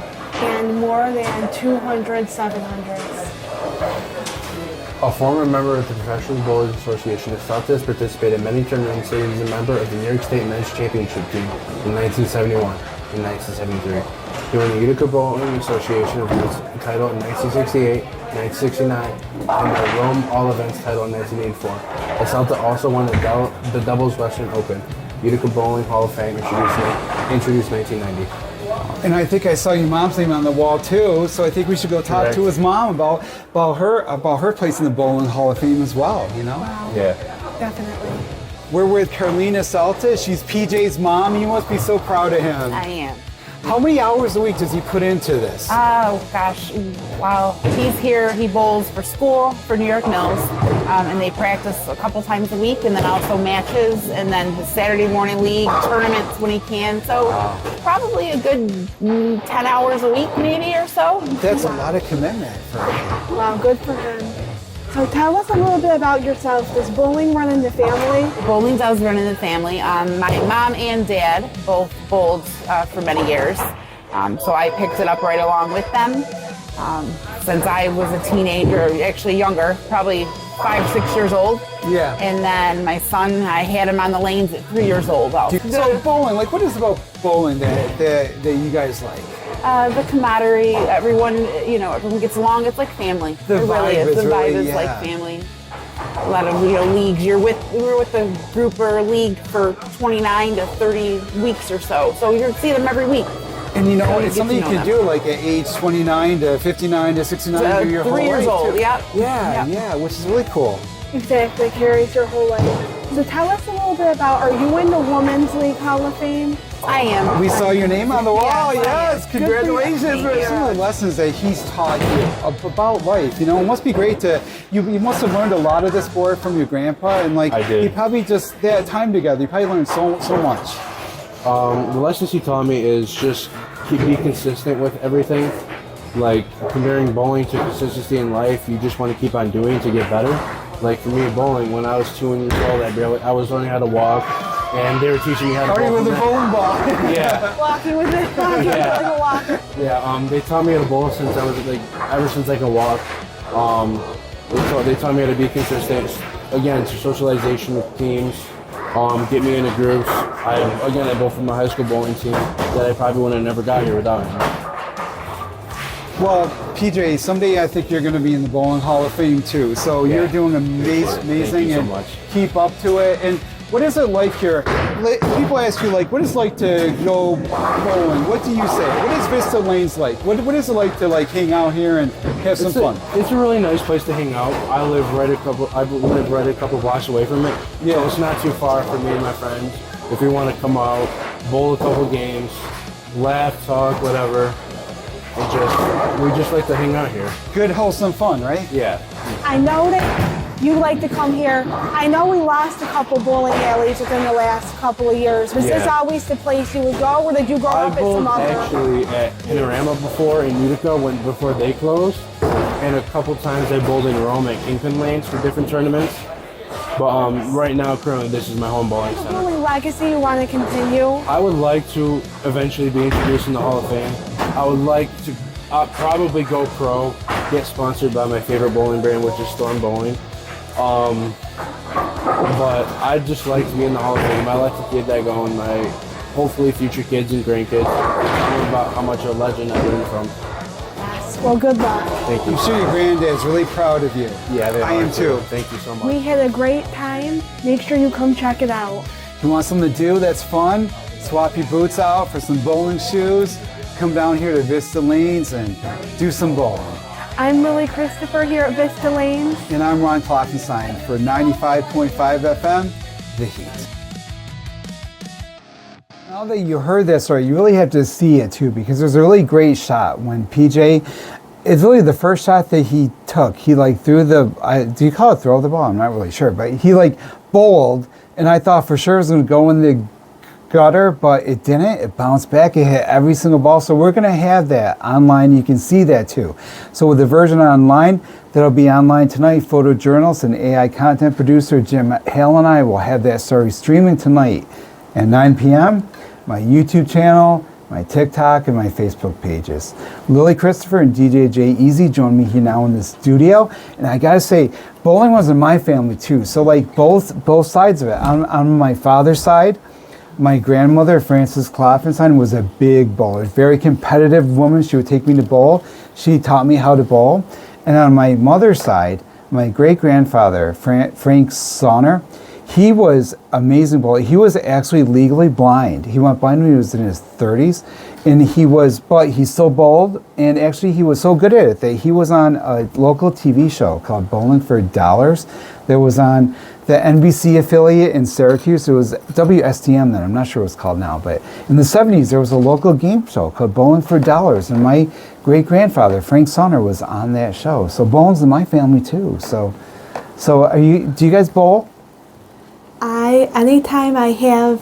and more than 200 700s. A former member of the Professional Bowlers Association, Cassondra has participated in many tournaments and is a member of the New York State Men's Championship team in 1971 and 1973. He won the Utica Bowling Association of Youth title in 1968, 1969, and the Rome All Events title in 1984. Cassondra also won the Doubles Western Open, Utica Bowling Hall of Fame introduced 1990, And I think I saw your mom's name on the wall too, so I think we should go talk to his mom about her place in the Bowling Hall of Fame as well, you know? Wow. Yeah. Definitely. We're with Carlina Salta. She's PJ's mom. You must be so proud of him. I am. How many hours a week does he put into this? Oh gosh, wow. He's here, he bowls for school for New York Mills, and they practice a couple times a week, and then also matches, and then his Saturday morning league tournaments when he can. So probably a good 10 hours a week maybe or so. That's a lot of commitment for him. Wow, good for him. So tell us a little bit about yourself. Does bowling run in the family? Bowling does run in the family. My mom and dad both bowled for many years, so I picked it up right along with them. Since I was a teenager, actually younger, probably 5, 6 years old. Yeah. And then my son, I had him on the lanes at 3 years old. So bowling, like what is it about bowling that you guys like? The camaraderie, everyone gets along. It's like family. The it really vibe is. is The vibe really, is like family. A lot of leagues. We were with the group or league for 29 to 30 weeks or so. So you see them every week. And it's something you can do like at age 29 to 59 to 69 to your whole 3 years life, old. too. Yep. Yeah, which is really cool. Exactly, carries your whole life. So tell us a little bit about, are you in the Women's League Hall of Fame? I am. We saw your name on the wall. Yes, congratulations Good for for you. some of the lessons that he's taught you about life. It must be great you must have learned a lot of this sport from your grandpa, and I did. you probably just that time together. You probably learned so much. The lessons he taught me is just be consistent with everything. Like comparing bowling to consistency in life, you just want to keep on doing to get better. Like for me, bowling, when I was 2 years old, I was learning how to walk, and they were teaching me how to Already bowl. with the bowling ball. Yeah. Walking with it, walking Yeah. like a walker. Yeah, they taught me how to bowl since I was ever since I can walk. They taught me how to be consistent. Again, to socialization with teams, get me into groups. I bowl for my high school bowling team that I probably would have never got here without him. Well, PJ, someday I think you're going to be in the Bowling Hall of Fame too. So you're doing amazing, Thank you so and much. keep up to it. And what is it like here? People ask you, what is it like to go bowling? What do you say? What is Vista Lanes like? What is it like to hang out here and have some fun? It's a really nice place to hang out. I live right a couple blocks away from it. Yeah. So it's not too far for me and my friends. If we want to come out, bowl a couple games, laugh, talk, whatever. We just like to hang out here. Good, wholesome fun, right? Yeah. I know that you like to come here. I know we lost a couple bowling alleys within the last couple of years. Was this always the place you would go, or did you grow up at some other? I bowled actually at Panorama before in Utica before they closed, and a couple times I bowled in Rome at Kingpin Lanes for different tournaments. But right now, currently, this is my home bowling center. Bowling legacy you want to continue? I would like to eventually be introduced in the Hall of Fame. I would like to probably go pro, get sponsored by my favorite bowling brand, which is Storm Bowling. But I'd just like to be in the Hall of Fame. I like to keep that going. My hopefully future kids and grandkids know about how much a legend I learned from. Yes. Well, good luck. Thank you. I'm sure your granddad's really proud of you. Yeah, I am too. Thank you so much. We had a great time. Make sure you come check it out. You want something to do that's fun? Swap your boots out for some bowling shoes. Come down here to Vista Lanes and do some bowling. I'm Lily Christopher here at Vista Lanes. And I'm Ron Klopfanstein for 95.5 FM, The Heat. Now that you heard that story, you really have to see it too, because there's a really great shot when PJ, it's really the first shot that he took. He threw do you call it throw the ball? I'm not really sure, but he bowled, and I thought for sure it was going to go in the gutter, but it didn't. It bounced back. It hit every single ball. So we're going to have that online. You can see that too. So with the version online, that'll be online tonight. Photojournalist and AI content producer Jim Hale and I will have that story streaming tonight at 9 p.m. My YouTube channel, my TikTok, and my Facebook pages. Lily Christopher and DJ J Easy join me here now in the studio. And I gotta say, bowling was in my family too. So both sides of it. On my father's side, my grandmother, Frances Klopfanstein, was a big bowler, very competitive woman. She would take me to bowl. She taught me how to bowl. And on my mother's side, my great-grandfather, Frank Sonner, He was amazing bowler. He was actually legally blind. He went blind when he was in his 30s, and but he still bowled, and actually he was so good at it that he was on a local TV show called Bowling for Dollars that was on the NBC affiliate in Syracuse. It was WSTM then, I'm not sure what it's called now, but in the 70s there was a local game show called Bowling for Dollars, and my great-grandfather, Frank Sonner, was on that show. So bowling's in my family too. So do you guys bowl? Anytime I have,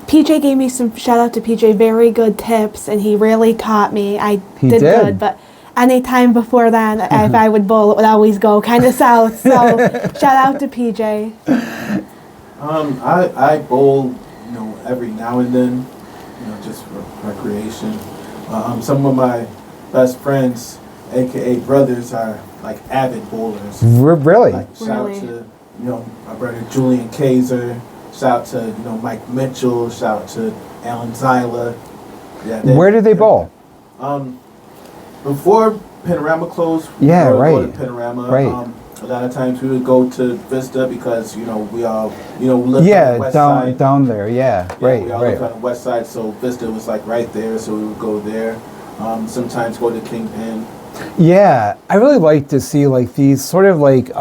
PJ gave me some, shout out to PJ, very good tips, and he really taught me. I did good, but anytime before then, if I would bowl, it would always go kind of south. So shout out to PJ. I bowl, every now and then, just for recreation. Some of my best friends, aka brothers, are like avid bowlers. Really? Like, shout out to my brother Julian Kaiser. Shout out to Mike Mitchell. Shout out to Alan Zyla. Yeah. Where did they bowl? Before Panorama closed, we would go to Panorama. Right. A lot of times we would go to VISTA because we all we lived on the west side. down there. Right. We all lived on the west side, so VISTA was like right there, so we would go there. Sometimes go to Kingpin. Yeah, I really like to see like these sort of like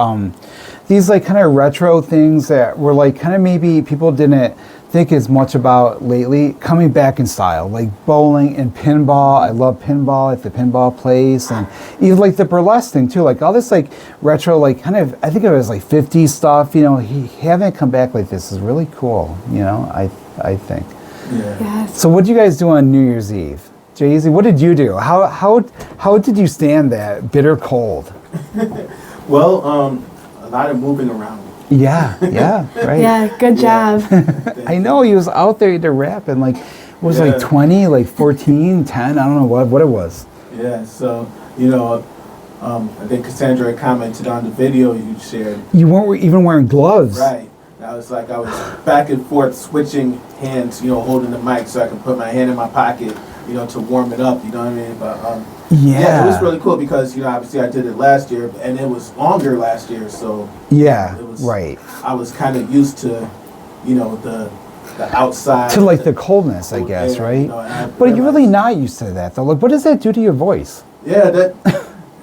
these like kind of retro things that were like kind of maybe people didn't think as much about lately coming back in style, like bowling and pinball. I love pinball at the pinball place, and even like the burlesque thing too, like all this like retro, like kind of, I think it was like 50s stuff, having it come back like this is really cool, I think. Yeah. Yes. So what did you guys do on New Year's Eve? Jay-Z, what did you do? How did you stand that bitter cold? Well, a lot of moving around. Yeah, right. Yeah, good job. I know he was out there to rap and like was like 20, like 14, 10, I don't know what it was. Yeah, so I think Cassondra commented on the video you shared. You weren't even wearing gloves. Right. I was back and forth switching hands, holding the mic so I can put my hand in my pocket, to warm it up, you know what I mean? But yeah, it was really cool because obviously I did it last year and it was longer last year, so it was, right. I was kind of used to, the outside to like the coldness, I guess, right? But you're really not used to that though. Like, what does that do to your voice? Yeah, that.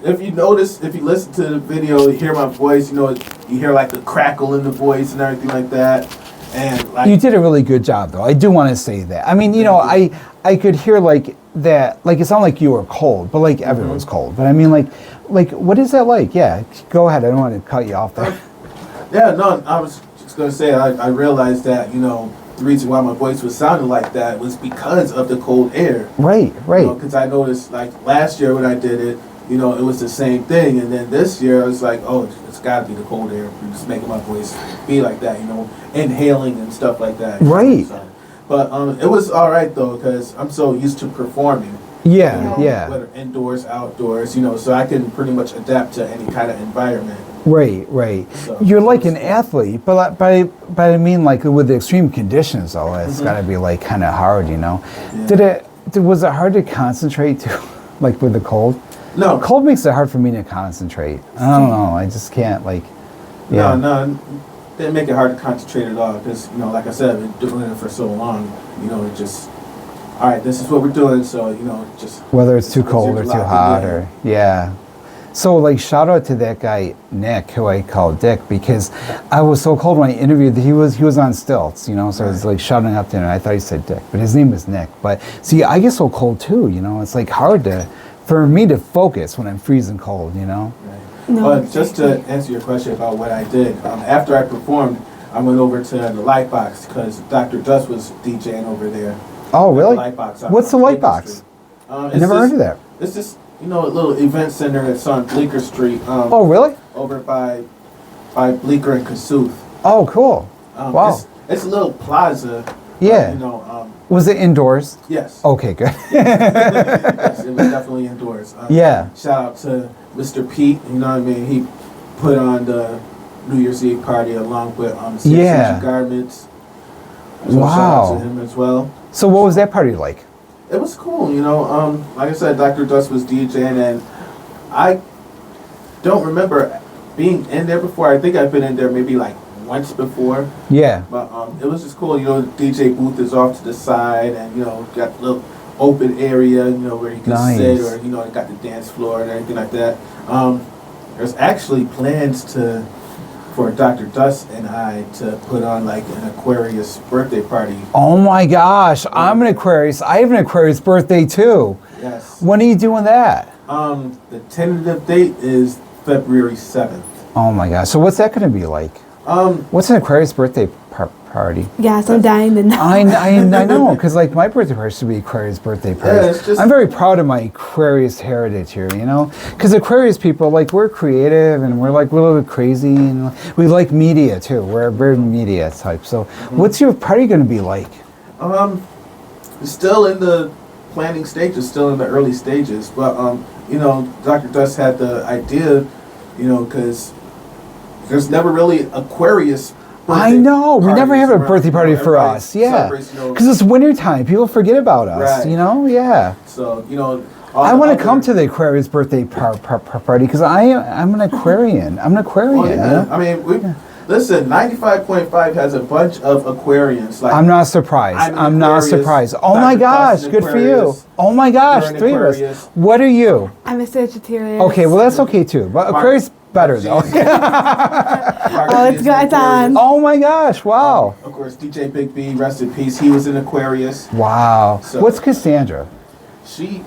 If you notice, if you listen to the video, you hear my voice. You hear like the crackle in the voice and everything like that. And like, you did a really good job, though. I do want to say that. I mean, I could hear like that. Like it sounded like you were cold, but like everyone's cold. But I mean, like what is that like? Yeah, go ahead. I don't want to cut you off there. Yeah, no, I was just gonna say I realized that the reason why my voice was sounding like that was because of the cold air. Right. Because I noticed like last year when I did it. It was the same thing, and then this year I was like, oh, it's got to be the cold air. I'm just making my voice be like that, inhaling and stuff like that. Right. But it was all right though, because I'm so used to performing. Yeah. Whether indoors, outdoors, so I can pretty much adapt to any kind of environment. Right. So, you're like an athlete, but I mean, like with the extreme conditions, though, it's got to be like kind of hard, Yeah. Was it hard to concentrate too, like with the cold? No. Cold makes it hard for me to concentrate. I don't know. I just can't Yeah. No. Didn't make it hard to concentrate at all because, like I said, I've been doing it for so long. It just, all right, this is what we're doing. So, just. Whether it's too cold or too hot or, yeah. So, like, shout out to that guy, Nick, who I call Dick, because I was so cold when I interviewed that he was on stilts, so I was like shouting up to him and I thought he said Dick, but his name is Nick. But see, I get so cold too, it's like hard for me to focus when I'm freezing cold, Right. No, but just to answer your question about what I did, after I performed, I went over to the Lightbox because Dr. Dust was DJing over there. Oh, really? The Lightbox. What's the Lightbox? I never heard of that. It's just, a little event center that's on Bleecker Street. Oh, really? Over by Bleecker and Kossuth. Oh, cool. Wow. It's a little plaza. Yeah. Was it indoors? Yes. Okay, good. Yes, it was definitely indoors. Yeah. Shout out to Mr. Pete. You know what I mean? He put on the New Year's Eve party along with 6-inch garments. So wow. Shout out to him as well. So what was that party like? It was cool. Like I said, Dr. Dust was DJing, and I don't remember being in there before. I think I've been in there maybe like once before. Yeah. But it was just cool. You know, the DJ booth is off to the side, and you know, got a little open area, you know, where you can sit, or you know, they got the dance floor and everything like that. There's actually plans for Dr. Dust and I to put on like an Aquarius birthday party. Oh my gosh, I'm an Aquarius. I have an Aquarius birthday too. Yes. When are you doing that? The tentative date is February 7th. Oh my gosh. So what's that going to be like? What's an Aquarius birthday party? Yes, I'm dying to know. I know, because like my birthday party should be Aquarius birthday party. Yeah, it's just, I'm very proud of my Aquarius heritage here, you know? Because Aquarius people, like, we're creative and we're like a little bit crazy and we like media too. We're very media type. So what's your party going to be like? It's still in the planning stages, still in the early stages. But, you know, Dr. Dust had the idea, you know, because there's never really Aquarius. I know. We never have a birthday party for us. Yeah. Because it's wintertime. People forget about us, you know? Yeah. So, you know. I want to come to the Aquarius birthday party because I'm an Aquarian. I'm an Aquarian. Oh, yeah. I mean, listen, 95.5 has a bunch of Aquarians. Like, I'm not surprised. I'm not surprised. Oh my gosh, good for you. Oh my gosh, 3 of us. What are you? I'm a Sagittarius. Okay, well that's okay too. But Aquarius better though. Oh, it's good on. Oh my gosh, wow. Of course, DJ Big B, rest in peace. He was an Aquarius. Wow. So, what's Cassondra? She's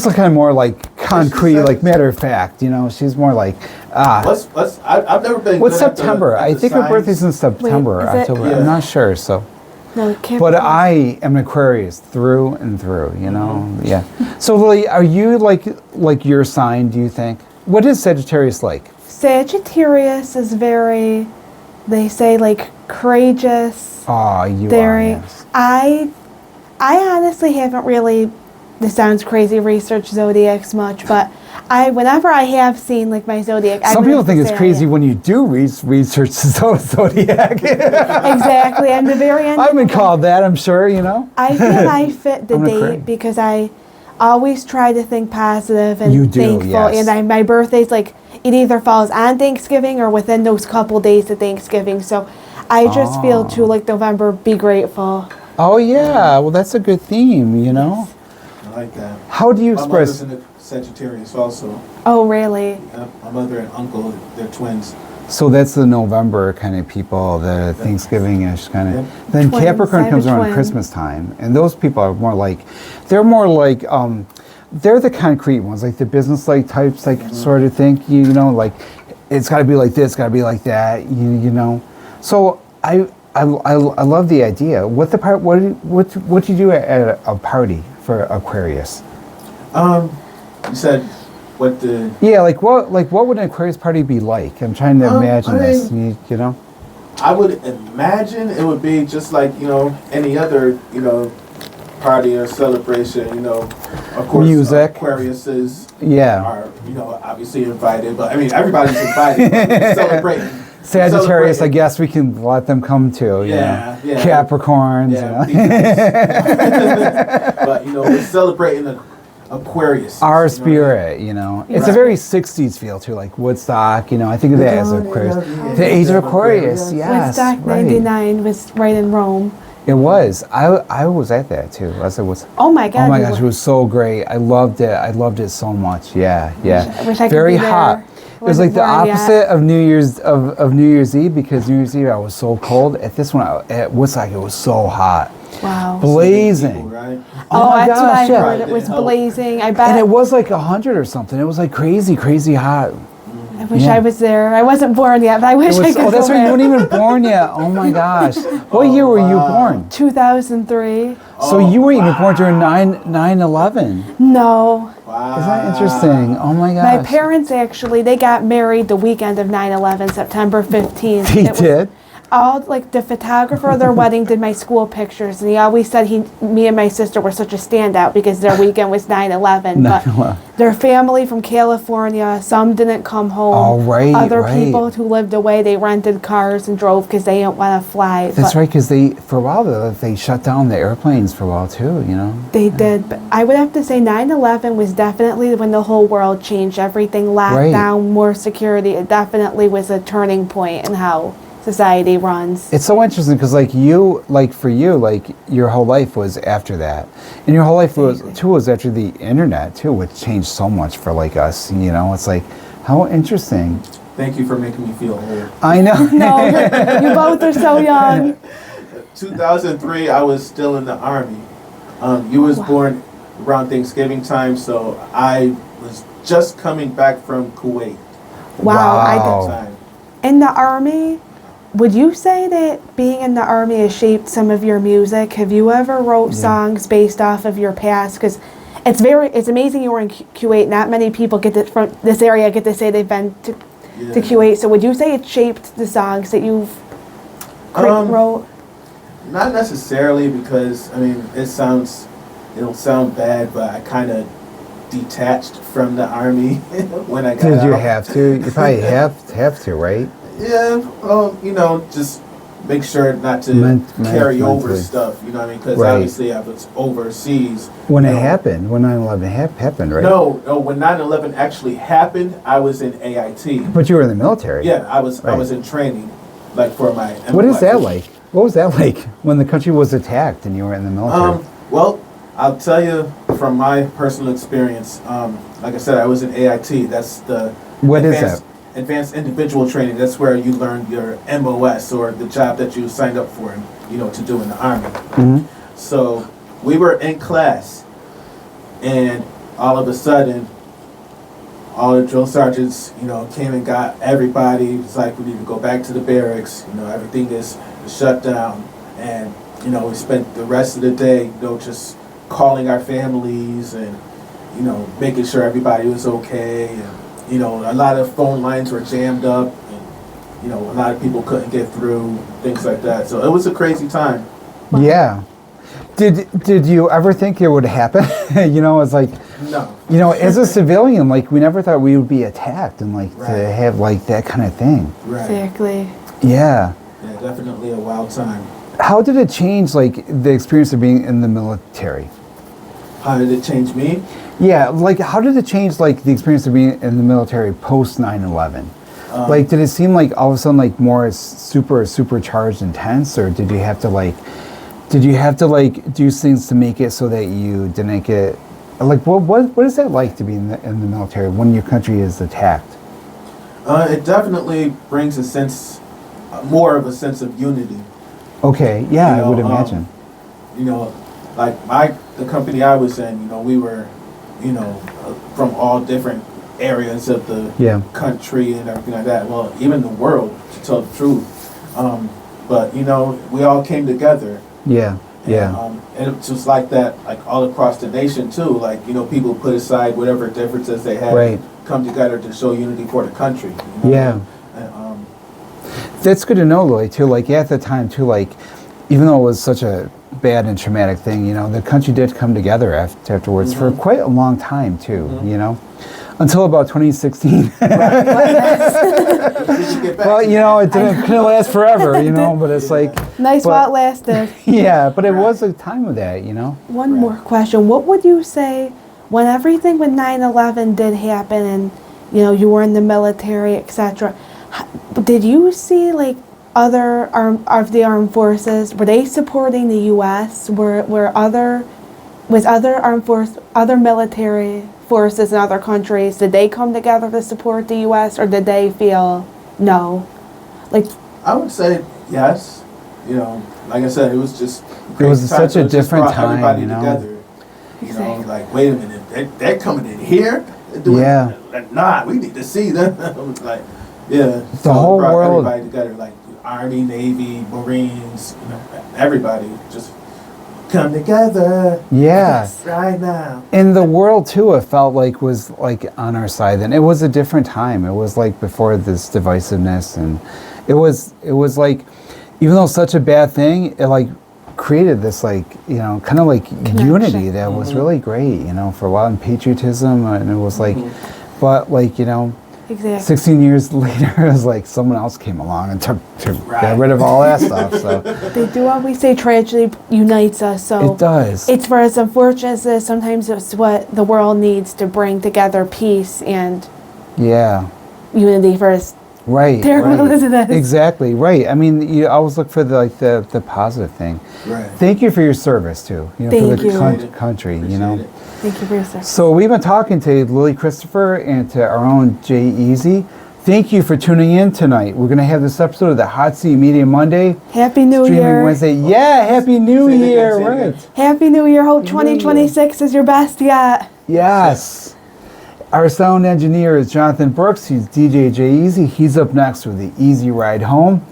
kind of more like concrete, like matter of fact. You know, she's more like I've never been. What's September? I think her birthday's in September, Wait, October. Yeah. I'm not sure. So. No, it can't. But I am an Aquarius through and through. You know, yeah. So Lily, are you like your sign? Do you think? What is Sagittarius like? Sagittarius is very, they say, like courageous. Oh, you very, are. Yes. I honestly haven't really, this sounds crazy, researched zodiacs much, but whenever I have seen like my zodiac, some people think it's crazy when you do research zodiac. Exactly, and the very end. I've been called that, I'm sure, you know. I feel I fit the date because I always try to think positive and thankful, yes. and my birthday's like it either falls on Thanksgiving or within those couple days of Thanksgiving, so I just feel to like November, be grateful. Oh yeah, well that's a good theme, you know. I like that. How do you express? My mother's in Sagittarius also. Oh really? Yeah, my mother and uncle, they're twins. So that's the November kind of people, the Thanksgiving-ish kind of. Yep. Then Twins. Capricorn comes around twin. Christmas time, and those people are more like, they're the concrete ones, like the business-like types, like sort of think, you know, like it's got to be like this, got to be like that, you know. So I love the idea. What do you do at a party for Aquarius? You said what the... Yeah, like what would an Aquarius party be like? I'm trying to imagine this, you know? I would imagine it would be just like, you know, any other, you know, party or celebration, you know. Of course, music. Aquariuses are, you know, obviously invited, but I mean, everybody's invited. Celebrating. Sagittarius, I guess we can let them come too. Yeah. Capricorns. Yeah, you know? But, you know, we're celebrating the Aquarius. Our spirit, you know. It's a very 60s feel too, like Woodstock, you know. I think of that as Aquarius. The age of Aquarius, yes. Woodstock 99 was right in Rome. It was. I was at that too. Oh my God. Oh my gosh, it was so great. I loved it. I loved it so much. Yeah. I wish I could very be there. hot. It was like the opposite of New Year's Eve, because New Year's Eve I was so cold. At this one at Woodstock it was so hot. Wow. Blazing. People, right? Oh, my that's gosh, what I heard. It was blazing. I bet. And it was like 100 or something. It was like crazy hot. I wish I was there. I wasn't born yet, but I wish I could. Oh, that's go right. You back. weren't even born yet. Oh my gosh. What year were you born? 2003. So you weren't even born during 9/11. No. Wow. Isn't that interesting? Oh my gosh. My parents actually, they got married the weekend of 9/11, September 15th. They did? all like the photographer of their wedding did my school pictures, and he always said me and my sister were such a standout because their weekend was 9/11. But their family from California, some didn't come home. Oh, right, Other right. people who lived away, they rented cars and drove because they didn't want to fly. That's right, because for a while they shut down the airplanes for a while too, you know? They did, but I would have to say 9/11 was definitely when the whole world changed. Everything locked down, more security. It definitely was a turning point in how society runs. It's so interesting because for you, your whole life was after that. And your whole life was after the internet too, which changed so much for us, you know? It's like, how interesting. Thank you for making me feel old. I know. No, you both are so young. 2003, I was still in the Army. You was born around Thanksgiving time, so I was just coming back from Kuwait. Wow. In the Army, would you say that being in the Army has shaped some of your music? Have you ever wrote songs based off of your past? Because it's amazing you were in Kuwait. Not many people from this area get to say they've been to Kuwait. So would you say it shaped the songs that you've wrote? Not necessarily, because it'll sound bad, but I kind of detached from the Army when I got out. Did you have to? You probably have to, right? Yeah, well, just make sure not to carry over stuff, you know what I mean? Because obviously I was overseas. When it happened, when 9/11 happened, right? No, when 9/11 actually happened, I was in AIT. But you were in the military. Yeah, I was in training, for my. What is that like? What was that like when the country was attacked and you were in the military? Well, I'll tell you from my personal experience. Like I said, I was in AIT. That's the What is that? Advanced individual training. That's where you learn your MOS, or the job that you signed up for, to do in the Army. Mm-hmm. So we were in class, and all of a sudden, all the drill sergeants, came and got everybody. It's like, we need to go back to the barracks. Everything is shut down, and we spent the rest of the day, just calling our families and making sure everybody was okay. And a lot of phone lines were jammed up, and a lot of people couldn't get through, things like that. So it was a crazy time. Yeah. Did you ever think it would happen? It's like, no. As a civilian, we never thought we would be attacked and to have that kind of thing. Right. Exactly. Yeah. Yeah, definitely a wild time. How did it change the experience of being in the military? How did it change me? Yeah, how did it change the experience of being in the military post 9/11? Did it seem all of a sudden more supercharged intense, or did you have to do things to make it so that you didn't get what is that like to be in the military when your country is attacked? It definitely brings more of a sense of unity. Okay, yeah, I would imagine. The company I was in, we were, from all different areas of the country and everything like that. Well, even the world, to tell the truth. But we all came together. Yeah. And it was like that, all across the nation too. People put aside whatever differences they had, come together to show unity for the country. Yeah. And, that's good to know, Lloyd, too. At the time, too, even though it was such a bad and traumatic thing, the country did come together afterwards for quite a long time, too, until about 2016. Well, it couldn't last forever, but it's Nice while it lasted. Yeah, but it was a time of that, One more question. What would you say when 9/11 did happen and, you were in the military, etc., did you see other of the armed forces, were they supporting the U.S.? Other military forces in other countries, did they come together to support the U.S., or did they feel no? I would say yes. Like I said, it was just it was such a different time, everybody together. Exactly. Wait a minute, they're coming in here? Nah, we need to see them. The whole world, everybody together, Army, Navy, Marines, everybody just come together. Yeah. Right now. And the world too, it felt was on our side. And it was a different time. It was before this divisiveness, and it was even though it's such a bad thing, it like created this like, you know, kind of like unity that was really great, you know, for a while, and patriotism, and it was like, but like, you know, Exactly. 16 years later, it was like someone else came along and got rid of all that stuff. So They do always say tragedy unites us, so it does. it's for as unfortunate as this, sometimes it's what the world needs to bring together peace and Yeah. unity for us. Right. Terrible as it is. Exactly. Right. I mean, you always look for the positive thing. Right. Thank you for your service too. You know, Thank for the you. country. You know. Thank you for your service. So we've been talking to Lily Christopher and to our own Jay Easy. Thank you for tuning in tonight. We're going to have this episode of the Hot Seat Media Monday. Happy New Streaming Year. Wednesday. Yeah, Happy New Year. Right. Happy New Year. Hope 2026 is your best yet. Yes. Our sound engineer is Jonathan Brooks. He's DJ Jay Easy. He's up next with the Easy Ride Home.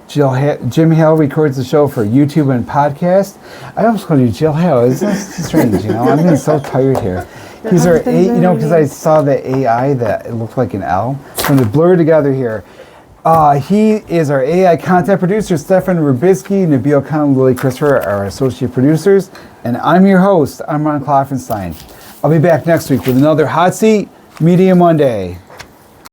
Jim Hale records the show for YouTube and podcast. I almost call you Jill Hale. Isn't that strange? You know, I'm getting so tired here. He's our you know, because I saw the AI that it looked like an L. So I'm blur together here. He is our AI content producer, Stefan Rubisky, Nabil Khan, Lily Christopher, our associate producers, and I'm your host. I'm Ron Klopfanstein. I'll be back next week with another Hot Seat Media Monday.